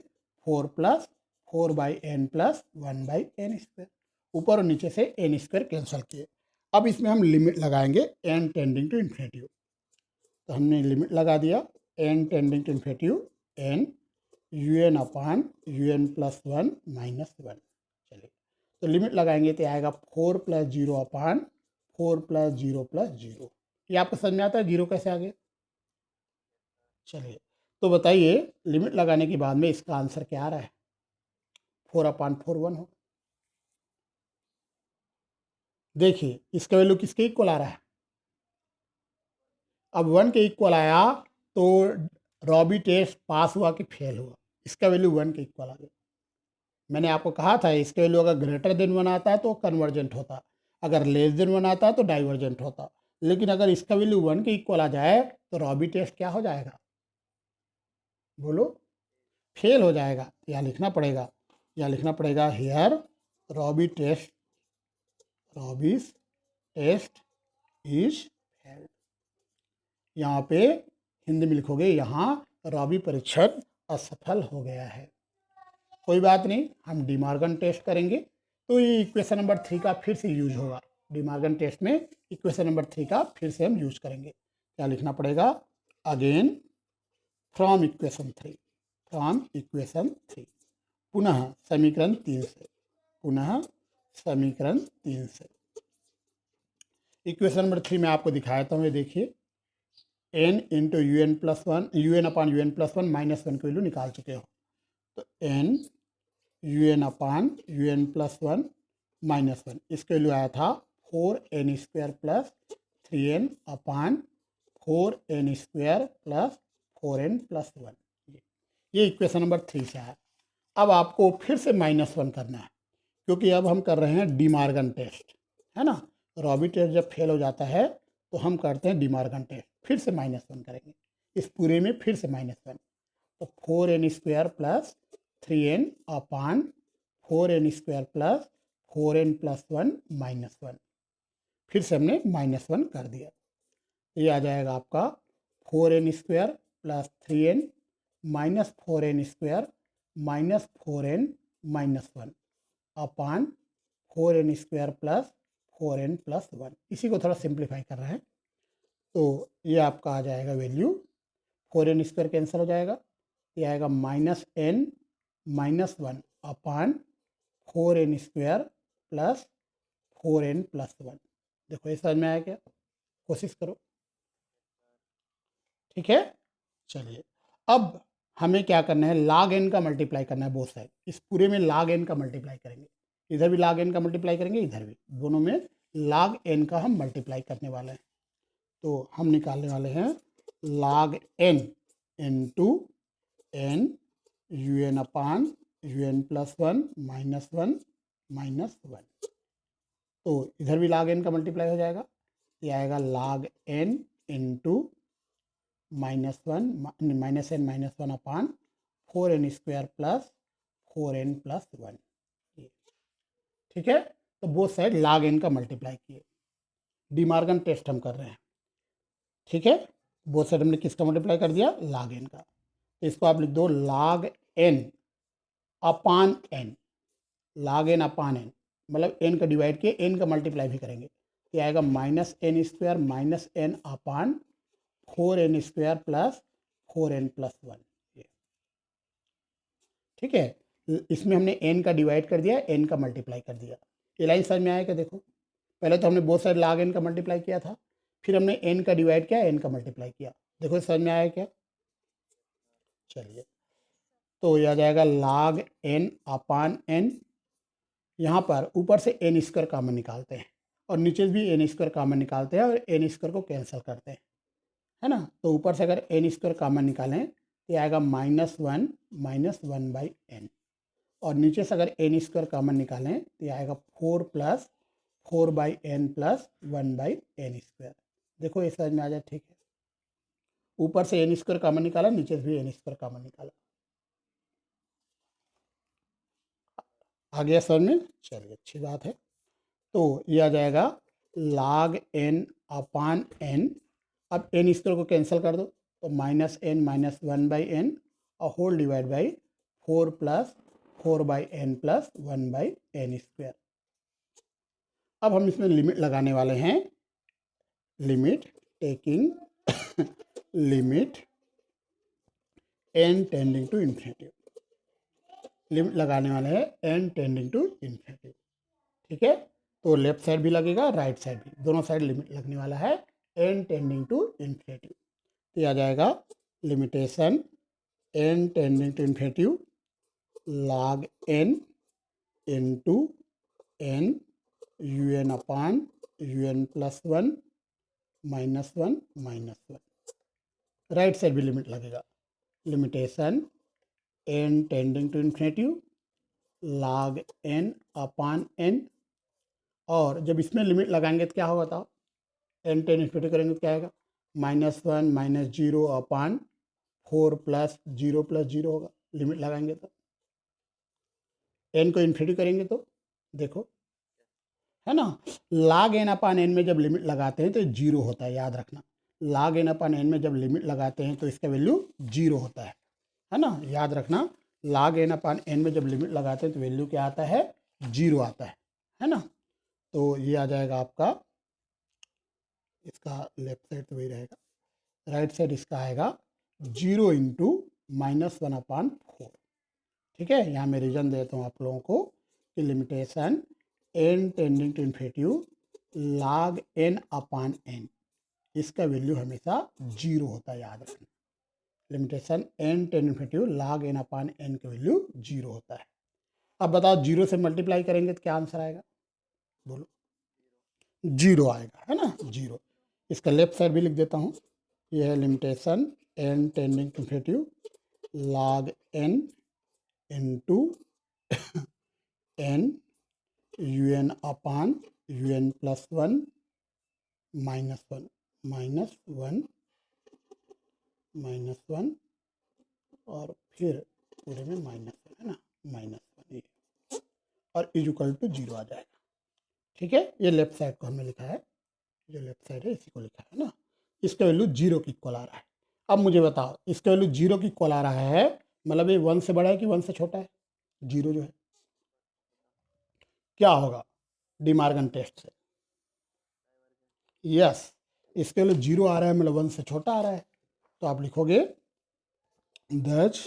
4 + 4/n + 1/n²। ऊपर और नीचे से n² कैंसिल किए। अब इसमें हम लिमिट लगाएंगे n टेंडिंग टू इन्फिनिटी। तो हमने लिमिट लगा दिया n tending to infinity n un/un+1 -1। चलिए, तो लिमिट लगाएंगे तो आएगा 4 + 0/4 + 0 + 0। ये आपको समझ में आता है 0 कैसे आ गया? चलिए, तो बताइए लिमिट लगाने के बाद में इसका आंसर क्या आ रहा है? 4/4 1 हो। देखिए इसका वैल्यू किसके इक्वल आ रहा है? अब 1 के इक्वल आया तो रॉबी टेस्ट पास हुआ कि फेल हुआ? इसका वैल्यू 1 के इक्वल आ गया। मैंने आपको कहा था इसका वैल्यू अगर ग्रेटर देन 1 आता है तो कन्वर्जेंट होता, अगर लेस देन 1 आता है तो डाइवर्जेंट होता। लेकिन अगर इसका वैल्यू 1 के इक्वल आ जाए तो रॉबी टेस्ट क्या हो जाएगा? बोलो, फेल हो जाएगा। यहाँ लिखना पड़ेगा, यहाँ लिखना पड़ेगा here Raabe test is failed. यहाँ पे हिंदी में लिखोगे यहाँ रॉबी परीक्षण असफल हो गया है। कोई बात नहीं, हम डिमॉर्गन टेस्ट करेंगे तो ये इक्वेशन नंबर 3 का फिर से यूज होगा। डिमॉर्गन टेस्ट में इक्वेशन नंबर 3 का फिर से हम यूज करेंगे। क्या लिखना पड़ेगा? अगेन फ्रॉम इक्वेशन 3, पुनः समीकरण 3 से, इक्वेशन नंबर 3 में आपको दिखाया था, ये देखिए n इंटू un/1 un/un+1 -1 की वैल्यू निकाल चुके हो। तो n un/un+1 -1, इसके वैल्यू आया था 4n² plus 3n/4n² plus 4n+1। ये इक्वेशन नंबर 3 से आया। अब आपको फिर से -1 करना है, क्योंकि अब हम कर रहे हैं डिमॉर्गन टेस्ट, है ना? रॉबी टेस्ट जब फेल हो जाता है तो हम करते हैं डिमॉर्गन टेस्ट, फिर से -1 करेंगे इस पूरे में, फिर से -1। तो 4n² plus 3n/4n² plus 4n+1 -1, फिर से हमने -1 कर दिया। ये आ जाएगा आपका 4n² plus 3n -4n² -4n-1 अपान 4n² प्लस 4n+1। इसी को थोड़ा सिंप्लीफाई कर रहे हैं, तो ये आपका आ जाएगा वैल्यू, 4n² कैंसिल हो जाएगा, ये आएगा -n-1 अपान 4n² प्लस 4n+1। देखो ये समझ में आया क्या? कोशिश करो। ठीक है, चलिए अब हमें क्या करना है, log n का मल्टीप्लाई करना है बोथ साइड। इस पूरे में log n का मल्टीप्लाई करेंगे, इधर भी log n का मल्टीप्लाई करेंगे, इधर भी, दोनों में log n का हम मल्टीप्लाई करने वाले हैं। तो हम निकालने वाले हैं log n into N U N upon you N plus one minus one minus one. तो इधर भी log n का मल्टीप्लाई हो जाएगा, ये आएगा log n into minus n minus one upon 4n square plus 4n plus one. ठीक है, तो बोथ साइड log n का मल्टीप्लाई किए, डिमार्गन टेस्ट हम कर रहे हैं। ठीक है, बोथ साइड हमने किसका मल्टीप्लाई कर दिया, log n का। तो इसको आप लिख दो log n upon n, log n upon n मतलब n का डिवाइड किए, n का मल्टीप्लाई भी करेंगे, ये आएगा minus n square minus n upon 4n square plus 4n plus one. ठीक है, इसमें हमने n का डिवाइड कर दिया, n का मल्टीप्लाई कर दिया। ये लाइन समझ में आया क्या? देखो, पहले तो हमने बहुत सारे log n का मल्टीप्लाई किया था, फिर हमने n का डिवाइड किया, n का मल्टीप्लाई किया। देखो समझ में आया क्या? चलिए, तो यह आ जाएगा log n अपान n, यहाँ पर ऊपर से n स्क्वायर कॉमन निकालते हैं और नीचे भी n स्क्वायर कॉमन निकालते हैं और n स्क्वायर को कैंसिल करते हैं, है ना। तो ऊपर से अगर n स्क्वायर कॉमन निकालें तो आएगा माइनस वन बाई एन, और नीचे से अगर n स्क्वायर कॉमन निकालें तो आएगा 4 plus 4 by N plus 1 by N square. देखो ये समझ में आ जाए, ठीक है। ऊपर से n स्क्वायर कॉमन निकाला, नीचे से भी n स्क्वायर कॉमन निकाला, आ गया समझ में? चलिए, अच्छी बात है। तो ये आ जाएगा log n अपान n, अब n स्क्वायर को कैंसिल कर दो तो minus n minus one by n और whole divide by 4 plus 4 by N plus 1 by N square. अब हम इसमें लिमिट लगाने वाले हैं, limit taking limit n tending to infinity, limit लगाने वाले हैं n टेंडिंग टू इन्फिनिटी। ठीक है, तो लेफ्ट साइड भी लगेगा, राइट साइड भी, दोनों साइड लिमिट लगने वाला है n टेंडिंग टू इन्फिनिटी। तो यह आ जाएगा limitation n tending to infinity log n into n u N upon you N plus one minus one minus one. Right side भी लिमिट लगेगा, limitation n tending to infinity log n upon n, और जब इसमें limit लगाएंगे तो क्या होगा बताओ, n टेन इन्फिनिटी करेंगे तो क्या आएगा, माइनस वन माइनस जीरो अपान 4 प्लस जीरो होगा, लिमिट लगाएंगे तो। n को इन्फिनिटी करेंगे तो देखो, है ना, log n अपान n में जब लिमिट लगाते हैं तो जीरो होता है, याद रखना। log n अपान n में जब लिमिट लगाते हैं तो इसका वैल्यू जीरो होता है ना, याद रखना। log n अपान n में जब लिमिट लगाते हैं तो वैल्यू क्या आता है, जीरो आता है ना। तो ये आ जाएगा आपका, इसका लेफ्ट साइड तो वही रहेगा, राइट साइड इसका आएगा जीरो इंटू माइनस वन अपान 4। ठीक है, यहाँ मैं रीजन देता हूँ आप लोगों को कि limitation n tending to infinity log n upon n, इसका वैल्यू हमेशा जीरो होता है, याद रखना। Limitation n tending to infinity log n upon n का वैल्यू जीरो होता है। अब बताओ, जीरो से मल्टीप्लाई करेंगे तो क्या आंसर आएगा, बोलो। जीरो आएगा, है ना, जीरो। इसका लेफ्ट साइड भी लिख देता हूँ, यह है limitation n tending to infinity log n into n u N upon you N plus one minus one और फिर पूरे में माइनस वन, है ना, माइनस वन, ये और इक्वल टू जीरो आ जाएगा। ठीक है, ये लेफ्ट साइड को हमने लिखा है, जो लेफ्ट साइड है इसी को लिखा है ना, इसका वैल्यू जीरो की इक्वल आ रहा है। अब मुझे बताओ, इसका वैल्यू जीरो की इक्वल आ रहा है, मतलब ये वन से बड़ा है कि वन से छोटा है, जीरो जो है, क्या होगा डिमार्गन टेस्ट से, यस, इसके लिए जीरो आ रहा है मतलब वन से छोटा आ रहा है, तो आप लिखोगे दर्ज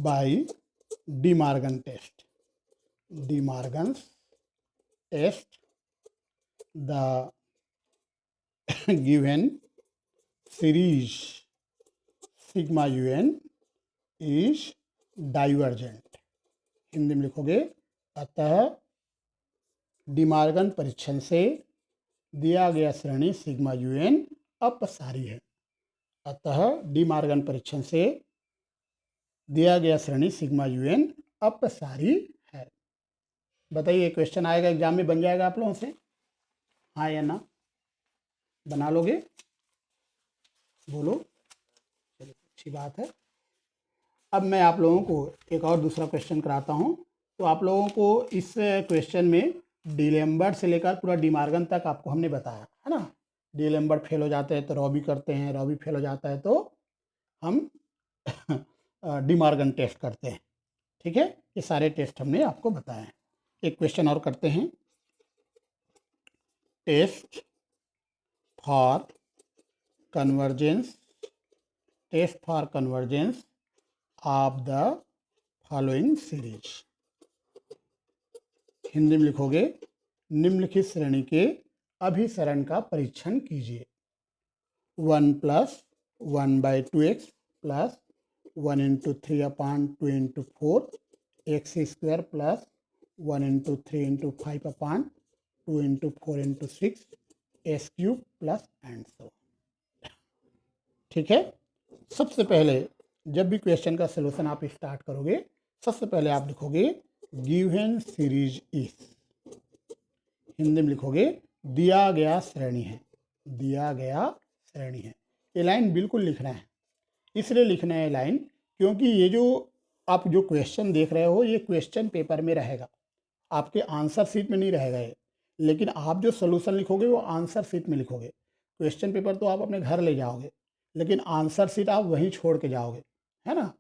by De Morgan test, De Morgan's test the given series sigma u n is divergent. Hindi में लिखोगे, अतः डिमार्गन परीक्षण से दिया गया श्रेणी सिग्मा यू एन अपसारी है। अतः डी मॉर्गन परीक्षण से दिया गया श्रेणी सिग्मा यूएन अपसारी है। बताइए क्वेश्चन आएगा एग्जाम में, बन जाएगा आप लोगों से, हाँ या ना? बना लोगे? बोलो, चलिए अच्छी बात है। अब मैं आप लोगों को एक और दूसरा क्वेश्चन कराता हूँ। तो आप लोगों को इस क्वेश्चन में डीलेम्बर्ट से लेकर पूरा डी मॉर्गन तक आपको हमने बताया है ना। डीलेम्बर्ट फेल हो जाते हैं तो रॉबी करते हैं, रॉबी फेल हो जाता है तो हम डी मॉर्गन टेस्ट करते हैं। ठीक है, ये सारे टेस्ट हमने आपको बताए हैं। एक क्वेश्चन और करते हैं, test for convergence, test for convergence of the following series. Hindi में लिखोगे, निम्नलिखित श्रेणी के अभिसरण का परीक्षण कीजिए। 1 + 1/2x plus 1 × 3/2 × 4 x² plus 1 × 3 × 5/2 × 4 × 6 s³ plus and so. ठीक है, सबसे पहले जब भी क्वेश्चन का सलूशन आप स्टार्ट करोगे, सबसे पहले आप लिखोगे गिवन सीरीज इज, हिंदी में लिखोगे दिया गया श्रेणी है, दिया गया श्रेणी है। ये लाइन बिल्कुल लिखना है, इसलिए लिखना है लाइन क्योंकि ये जो आप जो क्वेश्चन देख रहे हो ये क्वेश्चन पेपर में रहेगा, आपके आंसर शीट में नहीं रहेगा ये। लेकिन आप जो सोल्यूशन लिखोगे वो आंसर शीट में लिखोगे। क्वेश्चन पेपर तो आप अपने घर ले जाओगे, लेकिन आंसर शीट आप वहीं छोड़ के जाओगे, है ना।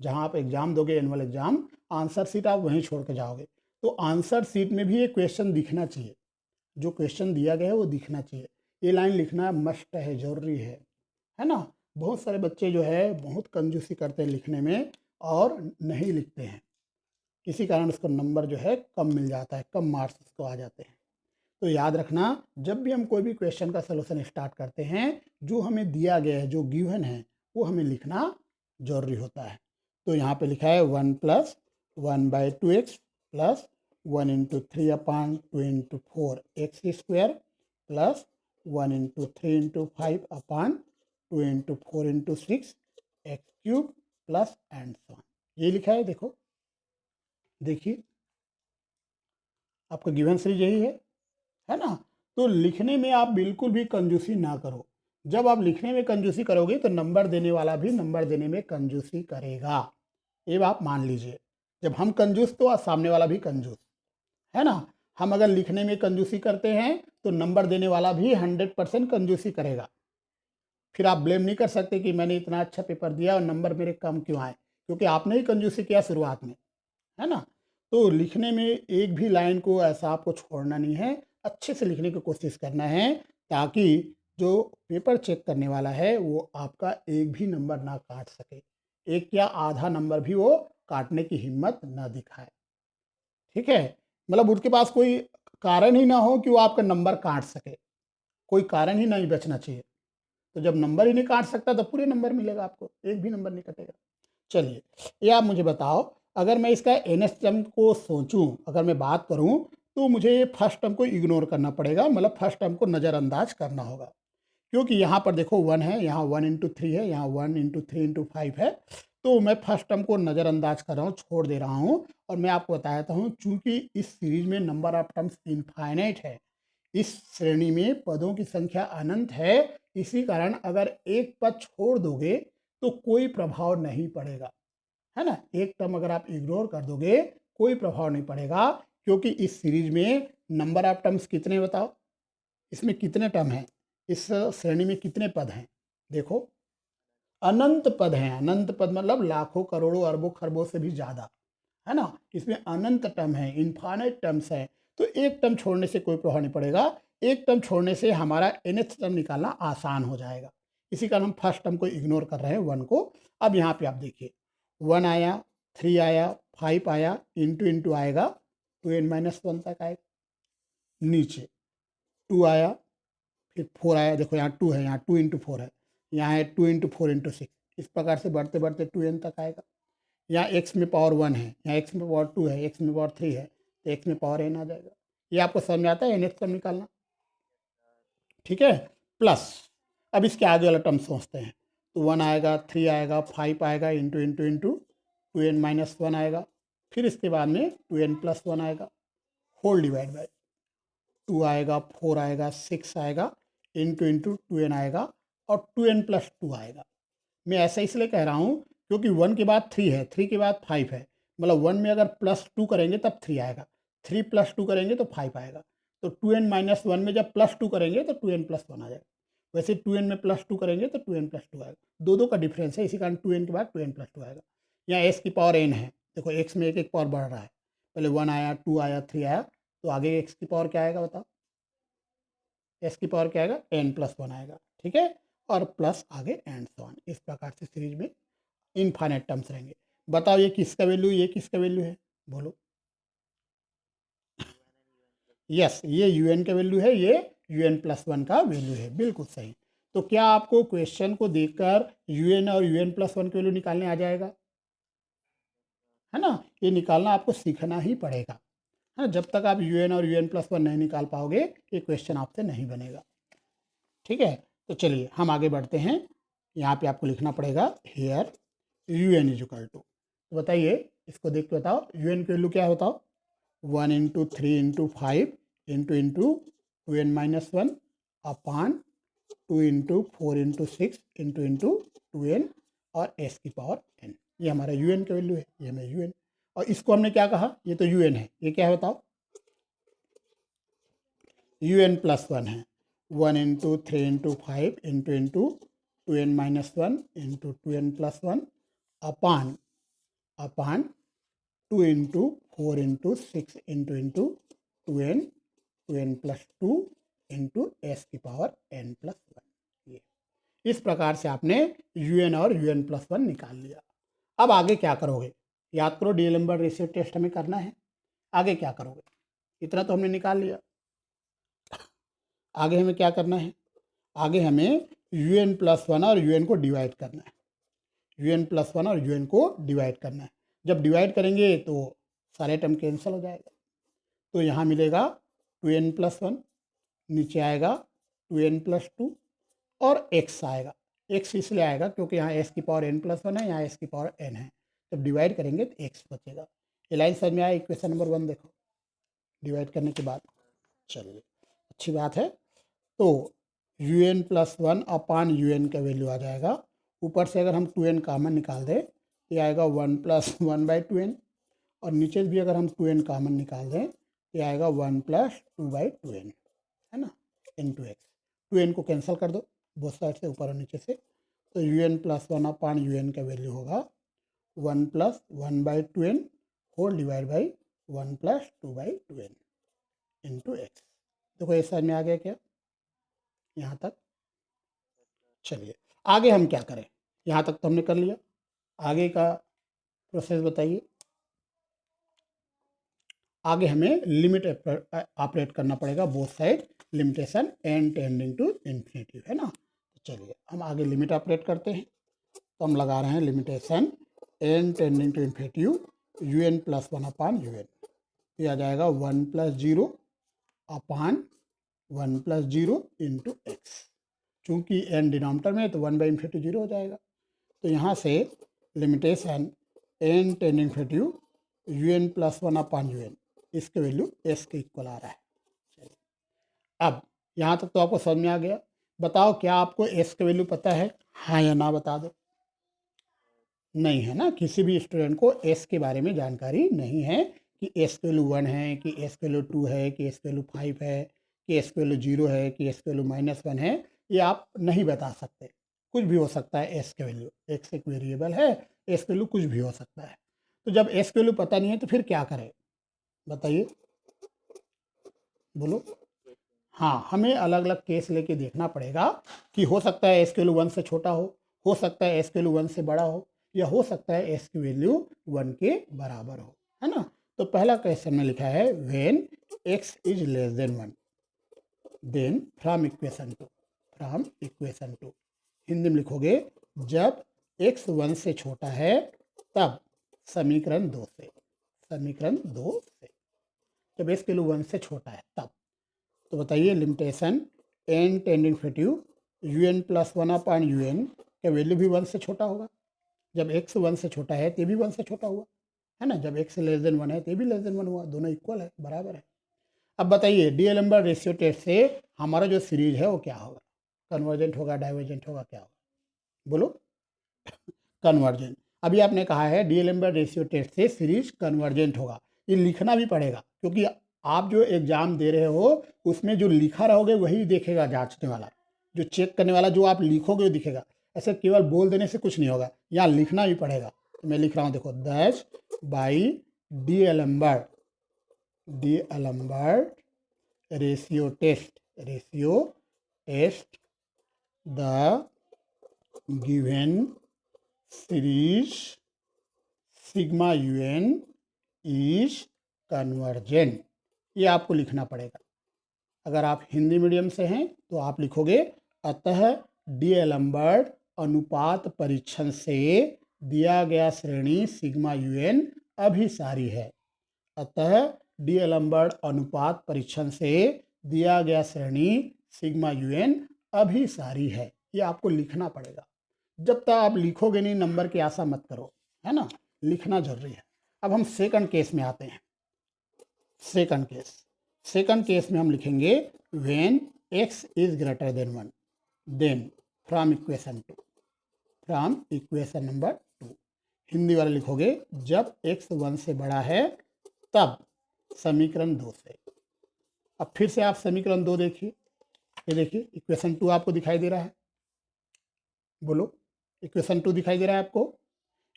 जहाँ आप एग्ज़ाम दोगे एनुअल एग्ज़ाम, आंसर शीट आप वहीं छोड़ के जाओगे। तो आंसर शीट में भी ये क्वेश्चन दिखना चाहिए, जो क्वेश्चन दिया गया है वो दिखना चाहिए। ये लाइन लिखना मस्ट है, ज़रूरी है ना। बहुत सारे बच्चे जो है बहुत कंजूसी करते हैं लिखने में और नहीं लिखते हैं, इसी कारण उसको नंबर जो है कम मिल जाता है, कम मार्क्स उसको आ जाते हैं। तो याद रखना, जब भी हम कोई भी क्वेश्चन का सलूशन स्टार्ट करते हैं, जो हमें दिया गया है, जो गिवन है, वो हमें लिखना जरूरी होता है। तो यहाँ पे लिखा है 1 + 1/2x plus 1 × 3/2 × 4 x² plus 1 × 3 × 5/2 × 4 × 6 x³ plus and so. ये लिखा है, देखो, देखिए आपका गिवन सीरीज यही है ना। तो लिखने में आप बिल्कुल भी कंजूसी ना करो। जब आप लिखने में कंजूसी करोगे तो नंबर देने वाला भी नंबर देने में कंजूसी करेगा, ये आप मान लीजिए। जब हम कंजूस तो सामने वाला भी कंजूस, है ना। हम अगर लिखने में कंजूसी करते हैं तो नंबर देने वाला भी 100% कंजूसी करेगा। फिर आप ब्लेम नहीं कर सकते कि मैंने इतना अच्छा पेपर दिया और नंबर मेरे कम क्यों आए, क्योंकि आपने ही कंजूसी किया शुरुआत में, है ना। तो लिखने में एक भी लाइन को ऐसा आपको छोड़ना नहीं है, अच्छे से लिखने की कोशिश करना है, ताकि जो पेपर चेक करने वाला है वो आपका एक भी नंबर ना काट सके, एक या आधा नंबर भी वो काटने की हिम्मत ना दिखाए। ठीक है, मतलब उसके पास कोई कारण ही ना हो कि वो आपका नंबर काट सके, कोई कारण ही नहीं बचना चाहिए। तो जब नंबर ही नहीं काट सकता तो पूरे नंबर मिलेगा आपको, एक भी नंबर नहीं कटेगा। चलिए, ये आप मुझे बताओ, अगर मैं इसका NS टर्म को सोचूं, अगर मैं बात करूं, तो मुझे फर्स्ट टर्म को इग्नोर करना पड़ेगा, मतलब फर्स्ट टर्म को नज़रअंदाज करना होगा। क्योंकि यहाँ पर देखो 1 है, यहाँ 1 × 3 है, यहाँ 1 × 3 × 5 है। तो मैं फर्स्ट टर्म को नज़रअंदाज कर रहा हूँ, छोड़ दे रहा हूँ। और मैं आपको बताता हूँ, चूंकि इस सीरीज में नंबर ऑफ टर्म्स इनफाइनाइट है, इस श्रेणी में पदों की संख्या अनंत है, इसी कारण अगर एक पद छोड़ दोगे तो कोई प्रभाव नहीं पड़ेगा, है ना। एक टर्म अगर आप इग्नोर कर दोगे कोई प्रभाव नहीं पड़ेगा, क्योंकि इस सीरीज में नंबर ऑफ टर्म्स कितने बताओ, इसमें कितने टर्म हैं, इस श्रेणी में कितने पद हैं, देखो अनंत पद हैं। अनंत पद मतलब लाखों करोड़ों अरबों खरबों से भी ज़्यादा, है ना। इसमें अनंत टर्म है, इनफाइनाइट टर्म्स हैं। तो एक टर्म छोड़ने से कोई प्रभाव नहीं पड़ेगा, एक टर्म छोड़ने से हमारा nth टर्म निकालना आसान हो जाएगा। इसी कारण हम फर्स्ट टर्म को इग्नोर कर रहे हैं, 1 को। अब यहाँ पे आप देखिए 1 आया, 3 आया, 5 आया, इंटू आएगा 2n-1 तक आएगा, नीचे 2 आया, फिर 4 आया, देखो यहाँ 2 है, यहाँ 2 × 4 है, यहाँ है 2 × 4 × 6, इस प्रकार से बढ़ते बढ़ते 2n तक आएगा। यहाँ x में पावर 1 है, यहाँ x में पावर 2 है, x में पावर 3 है, तो x में पावर n आ जाएगा। ये आपको समझ में आता है nth टर्म निकालना, ठीक है। प्लस अब इसके आगे वाला टर्म सोचते हैं, तो 1 आएगा, 3 आएगा, 5 आएगा, into into into 2n minus 1 आएगा, फिर इसके बाद में 2n प्लस 1 आएगा, होल डिवाइड बाय 2 आएगा, 4 आएगा, 6 आएगा, इंटू इंटू 2n आएगा और 2n प्लस 2 आएगा। मैं ऐसा इसलिए कह रहा हूँ क्योंकि 1 के बाद 3 है, 3 के बाद 5 है, मतलब 1 में अगर प्लस 2 करेंगे तब 3 आएगा, 3 प्लस 2 करेंगे तो 5 आएगा, तो 2n माइनस 1 में जब प्लस 2 करेंगे तो 2n प्लस 1 आ जाएगा। वैसे 2n में प्लस 2 करेंगे तो 2n प्लस 2 आएगा, दो का डिफरेंस है, इसी कारण 2n के बाद 2n प्लस 2 आएगा। यहाँ s की पावर n है, देखो x में एक एक पावर बढ़ रहा है, पहले 1 आया, 2 आया, 3 आया, तो आगे x की पावर क्या आएगा बताओ, s की पावर क्या आएगा, n प्लस 1 आएगा, ठीक है, और प्लस आगे एंड सो ऑन। इस प्रकार से सीरीज में इनफाइनाइट टर्म्स रहेंगे। बताओ ये किसका वैल्यू, ये किसका वैल्यू है, बोलो। यस, ये un का वैल्यू है, ये un प्लस 1 का वैल्यू है, बिल्कुल सही। तो क्या आपको क्वेश्चन को देखकर un और un प्लस 1 की वैल्यू निकालने आ जाएगा, है ना। ये निकालना आपको सीखना ही पड़ेगा, है ना। जब तक आप un और un प्लस 1 नहीं निकाल पाओगे ये क्वेश्चन आपसे नहीं बनेगा, ठीक है। तो चलिए हम आगे बढ़ते हैं। यहाँ पे आपको लिखना पड़ेगा here un is equal to, तो बताइए इसको देख के बताओ un की वैल्यू क्या है बताओ, 1 into 3 into 5 into 2n minus 1 अपान 2 इंटू 4 इंटू 6 इंटू 2n और s की पावर n। ये हमारा un का वैल्यू है, ये हमें un, और इसको हमने क्या कहा, ये तो un है, ये क्या है बताओ, un प्लस 1 है, 1 into 3 into 5 into 2n minus 1 into 2n plus 1 अपान 2 into 4 into 6 into 2n plus 2 into s की पावर n प्लस 1। ये इस प्रकार से आपने un और un प्लस 1 निकाल लिया। अब आगे क्या करोगे, याद करो डी-एलेम्बर्ट रेशियो टेस्ट हमें करना है। आगे क्या करोगे, इतना तो हमने निकाल लिया, आगे हमें क्या करना है, आगे हमें un प्लस 1 और un को डिवाइड करना है, un प्लस 1 और un को डिवाइड करना है। जब डिवाइड करेंगे तो सारे टर्म कैंसिल हो जाएगा, तो यहाँ मिलेगा 2n प्लस 1, नीचे आएगा 2n प्लस 2 और x आएगा। x इसलिए आएगा क्योंकि यहाँ s की पावर n प्लस 1 है, यहाँ s की पावर n है, जब डिवाइड करेंगे तो x बचेगा। ये लाइन समझ में आया, इक्वेशन नंबर 1 देखो डिवाइड करने के बाद, चलिए अच्छी बात है। तो un प्लस 1 अपान un का वैल्यू आ जाएगा, ऊपर से अगर हम 2n कामन निकाल दें तो ये आएगा 1 प्लस 1 बाई 2n, और नीचे भी अगर हम 2n कामन निकाल दें तो आएगा 1 प्लस 2 बाई 2n, है ना, इंटू एक्स। 2n को कैंसिल कर दो बोथ साइड से, ऊपर और नीचे से, तो un प्लस 1 अपान un का वैल्यू होगा 1 plus 1 by 2n whole divide by 1 plus 2 by 2n into x. देखो ये समझ में आ गया क्या यहाँ तक। चलिए आगे हम क्या करें, यहाँ तक तो हमने कर लिया, आगे का प्रोसेस बताइए। आगे हमें लिमिट ऑपरेट करना पड़ेगा, both side limitation n tending to infinity, है ना। तो चलिए हम आगे लिमिट ऑपरेट करते हैं, तो हम लगा रहे हैं limitation n tending to infinity un plus 1 upon un, ये आ जाएगा 1 plus 0 upon 1 plus 0 into x, चूँकि n डिनोमिनेटर में है तो 1 बाई इन्फिनिटी 0 हो जाएगा। तो यहाँ से limitation n tending to un plus 1 upon un, इसके वैल्यू s के इक्वल आ रहा है। अब यहाँ तक तो आपको समझ में आ गया। बताओ क्या आपको s का वैल्यू पता है, हाँ या ना बता दो। नहीं है ना, किसी भी स्टूडेंट को s के बारे में जानकारी नहीं है कि s की वैल्यू 1 है, कि s की वैल्यू 2 है, कि s की वैल्यू 5 है, कि s की वैल्यू 0 है, कि s की वैल्यू -1 है, ये आप नहीं बता सकते। कुछ भी हो सकता है s की वैल्यू, x एक वेरिएबल है, s की वैल्यू कुछ भी हो सकता है। तो जब s की वैल्यू पता नहीं है तो फिर क्या करें बताइए, बोलो। हाँ, हमें अलग अलग केस लेके देखना पड़ेगा कि हो सकता है s की वैल्यू 1 से छोटा हो सकता है s की वैल्यू 1 से बड़ा हो, या हो सकता है s की वैल्यू 1 के बराबर हो, है ना। तो पहला क्वेश्चन में लिखा है when x is less than 1 then from equation two, Hindi में लिखोगे जब x 1 से छोटा है तब समीकरण 2 से, जब x की वैल्यू 1 से छोटा है तब। तो बताइए limitation n tending to u N plus one upon you N का वैल्यू भी 1 से छोटा होगा। जब x 1 से छोटा है तो ये भी 1 से छोटा हुआ, है ना। जब x लेस देन 1 है तो ये भी लेस देन 1 हुआ, दोनों इक्वल है, बराबर है। अब बताइए डीएलेम्बर्ट रेशियो टेस्ट से हमारा जो सीरीज है वो क्या होगा, कन्वर्जेंट होगा, डाइवर्जेंट होगा, क्या होगा, बोलो। कन्वर्जेंट। अभी आपने कहा है डीएलेम्बर्ट रेशियो टेस्ट से सीरीज कन्वर्जेंट होगा, ये लिखना भी पड़ेगा क्योंकि आप जो एग्जाम दे रहे हो उसमें जो लिखा रहोगे वही देखेगा जांचने वाला, जो चेक करने वाला जो आप लिखोगे वो दिखेगा। ऐसे केवल बोल देने से कुछ नहीं होगा, यहाँ लिखना भी पड़ेगा। तो मैं लिख रहा हूँ, देखो 10 by D'Alembert ratio test the given series sigma UN is convergent, ये आपको लिखना पड़ेगा। अगर आप हिंदी मीडियम से हैं तो आप लिखोगे अतः डीएलेम्बर्ट अनुपात परीक्षण से दिया गया श्रेणी सिग्मा यूएन अभिसारी है। अतः डीएलेम्बर्ट अनुपात परीक्षण से दिया गया श्रेणी सिग्मा यूएन अभिसारी है, ये आपको लिखना पड़ेगा। जब तक आप लिखोगे नहीं नंबर की आशा मत करो, है ना, लिखना जरूरी है। अब हम सेकंड केस में आते हैं। सेकंड केस में हम लिखेंगे when x is greater than 1 then from equation number 2। Hindi वाला लिखोगे जब x 1 से बड़ा है तब समीकरण 2 से। अब फिर से आप समीकरण 2 देखिए, ये देखिए इक्वेशन 2 आपको दिखाई दे रहा है, बोलो इक्वेशन 2 दिखाई दे रहा है आपको।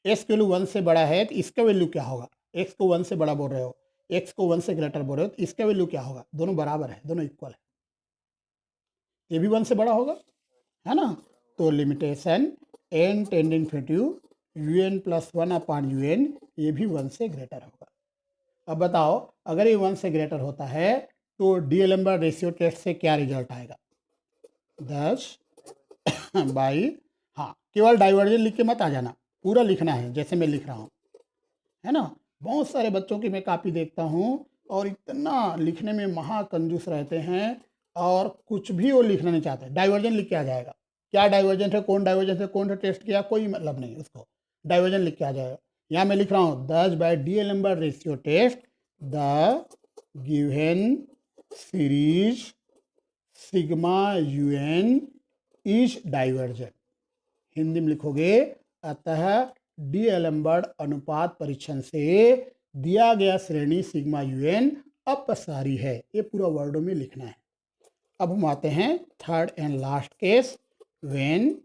x की वैल्यू 1 से बड़ा है तो इसका वैल्यू क्या होगा, x को 1 से बड़ा बोल रहे हो, x को 1 से ग्रेटर बोल रहे हो तो इसका वैल्यू क्या होगा, दोनों बराबर है, दोनों इक्वल है, ये भी 1 से बड़ा होगा, है ना। तो limitation n tending to u N plus 1 upon you n, ये भी 1 से ग्रेटर होगा। अब बताओ अगर ये 1 से ग्रेटर होता है तो डीएलेम्बर्ट रेशियो टेस्ट से क्या रिजल्ट आएगा, 10 बाई, हाँ केवल डाइवर्जेंट लिख के मत आ जाना, पूरा लिखना है जैसे मैं लिख रहा हूँ, है ना। बहुत सारे बच्चों की मैं कापी देखता हूँ और इतना लिखने में महाकंजूस रहते हैं और कुछ भी वो लिखना नहीं चाहते, डाइवर्जेंट लिख के आ जाएगा। क्या डाइवर्जेंट है, कौन सा टेस्ट किया, कोई मतलब नहीं, उसको डाइवर्जेंट लिख के आ जाएगा। यहाँ मैं लिख रहा हूँ 10 by D'Alembert ratio test the given series sigma UN is divergent. Hindi में लिखोगे अतः डीएलेम्बर्ट अनुपात परीक्षण से दिया गया श्रेणी सिग्मा यूएन अपसारी है, ये पूरा वर्डों में लिखना है। अब हम आते हैं third and last case, when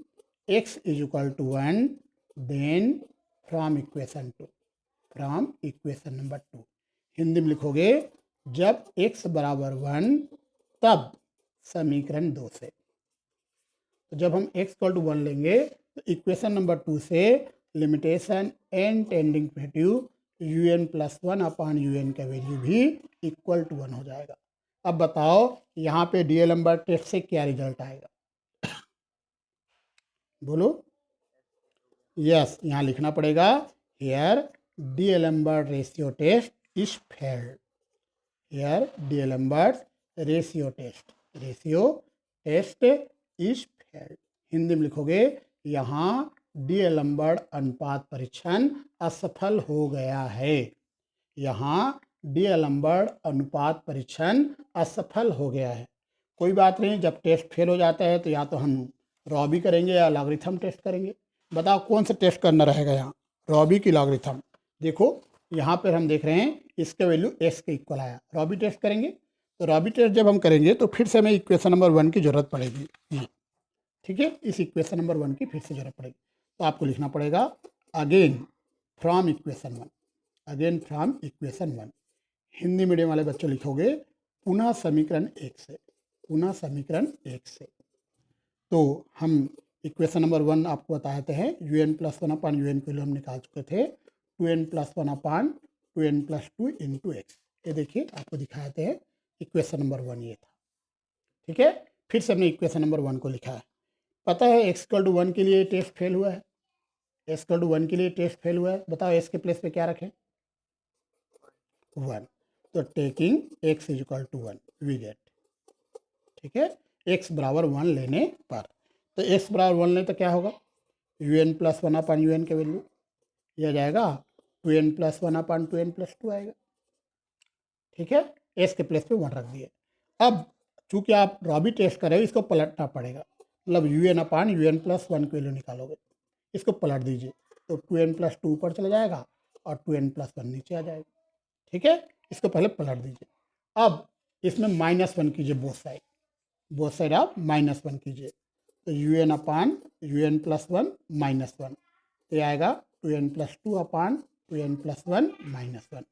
x is equal to 1 then from equation number 2। Hindi में लिखोगे जब x बराबर 1 तब समीकरण 2 से। तो जब हम x इक्वल टू 1 लेंगे तो इक्वेशन नंबर 2 से limitation n tending to u N plus 1 upon you N का वैल्यू भी इक्वल टू 1 हो जाएगा। अब बताओ यहाँ पे डीएलेम्बर्ट टेस्ट से क्या रिजल्ट आएगा, बोलो। यस, यहाँ लिखना पड़ेगा here D'Alembert ratio test is failed, here D'Alembert ratio test is failed. Hindi में लिखोगे यहाँ डीएलेम्बर्ट अनुपात परीक्षण असफल हो गया है, यहाँ डीएलेम्बर्ट अनुपात परीक्षण असफल हो गया है। कोई बात नहीं, जब टेस्ट फेल हो जाता है तो या तो हम रॉबी करेंगे या लॉगरिथम टेस्ट करेंगे। बताओ कौन सा टेस्ट करना रहेगा यहाँ, रॉबी की लॉगरिथम। देखो यहाँ पर हम देख रहे हैं इसका वैल्यू s के इक्वल आया, रॉबी टेस्ट करेंगे। तो रॉबी टेस्ट जब हम करेंगे तो फिर से हमें इक्वेशन नंबर 1 की ज़रूरत पड़ेगी, ठीक है, इस इक्वेशन नंबर 1 की फिर से जरूरत पड़ेगी। तो आपको लिखना पड़ेगा again from equation 1। Hindi medium वाले बच्चों लिखोगे पुनः समीकरण 1 से। तो हम इक्वेशन नंबर 1 आपको बताते हैं, you N plus 1 upon you n के लिए हम निकाल चुके थे 2n plus 1 upon 2n plus 2 into x. ये देखिए आपको दिखाते हैं इक्वेशन नंबर 1 ये था, ठीक है। फिर से हमने इक्वेशन नंबर 1 को लिखा है। पता है x इक्वल टू 1 के लिए टेस्ट फेल हुआ है, x इक्वल टू 1 के लिए टेस्ट फेल हुआ है। बताओ s के प्लेस पे क्या रखें, 1। तो taking x is equal to 1 we get, ठीक है, x बराबर 1 लेने पर। तो एक्स बराबर 1 लें तो क्या होगा, u N plus 1 upon you N की वैल्यू यह जाएगा 2n plus 1 upon 2n plus 2 आएगा। ठीक है, एस के प्लेस पे 1 रख दिए। अब चूंकि आप रॉबी टेस्ट कर रहे हो, इसको पलटना पड़ेगा, मतलब u N upon you N plus 1 की वैल्यू निकालोगे, इसको पलट दीजिए तो 2n प्लस 2 ऊपर चला जाएगा और 2n प्लस 1 नीचे आ जाएगा। ठीक है, इसको पहले पलट दीजिए। अब इसमें -1 कीजिए, बोथ साइड आप -1 कीजिए, तो you N upon you N plus 1 -1, तो ये आएगा 2n प्लस 2 अपान 2n प्लस 1 -1,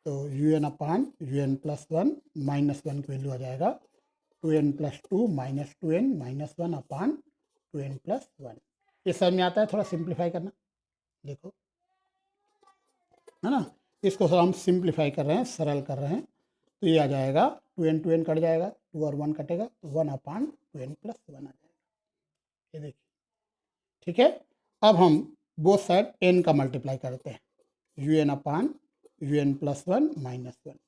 तो you N upon you N plus 1 -1 की वैल्यू आ जाएगा 2n plus 2 minus 2n minus 1 upon 2n plus 1। ये समझ में आता है? थोड़ा सिंप्लीफाई करना, देखो, है ना, इसको थोड़ा हम सिंप्लीफाई कर रहे हैं, सरल कर रहे हैं, तो ये आ जाएगा 2n कट जाएगा, 2 और 1 कटेगा, तो 1 अपान 2n प्लस 1 आ जाएगा। ये देखिए, ठीक है। अब हम बोथ साइड n का मल्टीप्लाई करते हैं, you N upon you N plus 1 -1,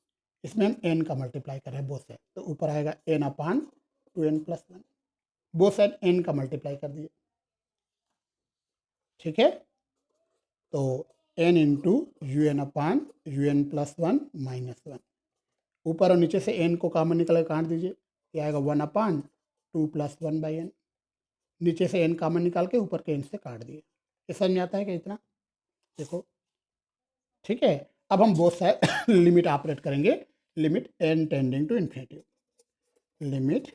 इसमें हम n का मल्टीप्लाई कर रहे हैं बोथ साइड, तो ऊपर आएगा n upon 2n plus 1, both side n का मल्टीप्लाई कर दिए। ठीक है, तो n into u N upon you N plus 1 -1, ऊपर और नीचे से n को कॉमन निकल काट दीजिए, ये आएगा 1 अपान 2 प्लस 1 बाई n, नीचे से n कॉमन निकाल के ऊपर के n से काट दिए। ये समझ में आता है क्या इतना? देखो, ठीक है। अब हम बोथ साइड लिमिट ऑपरेट करेंगे, limit n tending to infinity, limit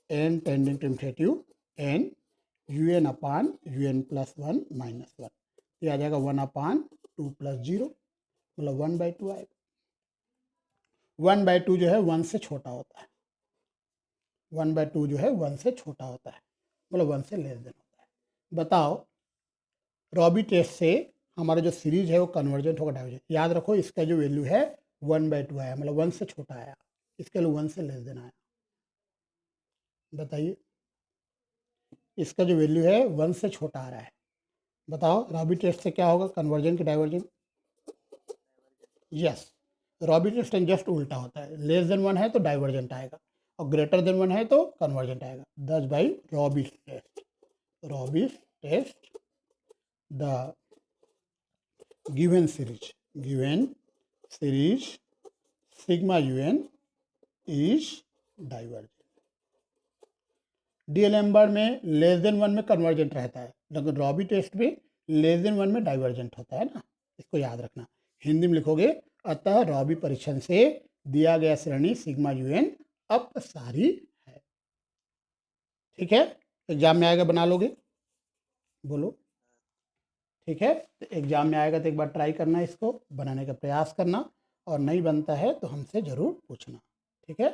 n tending to infinity n u N upon you N plus 1 -1, ये आ जाएगा 1 अपान 2 प्लस 0, मतलब 1/2 आएगा। 1/2 जो है 1 से छोटा होता है, 1/2 जो है 1 से छोटा होता है, मतलब 1 से लेस देन होता है। बताओ, रॉबी टेस्ट से हमारा जो सीरीज है वो कन्वर्जेंट होगा डाइवर्जेंट? याद रखो, इसका जो वैल्यू है 1/2 आया, मतलब 1 से छोटा आया, इसके लिए 1 से लेस देन आया। बताइए, इसका जो वैल्यू है 1 से छोटा आ रहा है, बताओ रॉबी टेस्ट से क्या होगा, कन्वर्जेंट कि divergent? Yes, Raabe test just उल्टा होता है, लेस देन 1 है तो डाइवर्जेंट आएगा और ग्रेटर देन 1 है तो कन्वर्जेंट आएगा। Thus by Raabe test the given series sigma un is divergent। D'Alembert में लेस देन 1 में कन्वर्जेंट रहता है, लेकिन रॉबी टेस्ट में लेस देन 1 में डाइवर्जेंट होता है ना, इसको याद रखना। हिंदी में लिखोगे, अतः रॉबी परीक्षण से दिया गया श्रेणी सिग्मा यूएन अपसारी है। ठीक है, एग्जाम में आएगा, बना लोगे? बोलो, ठीक है। तो एग्जाम में आएगा तो एक बार ट्राई करना, इसको बनाने का प्रयास करना, और नहीं बनता है तो हमसे ज़रूर पूछना। ठीक है।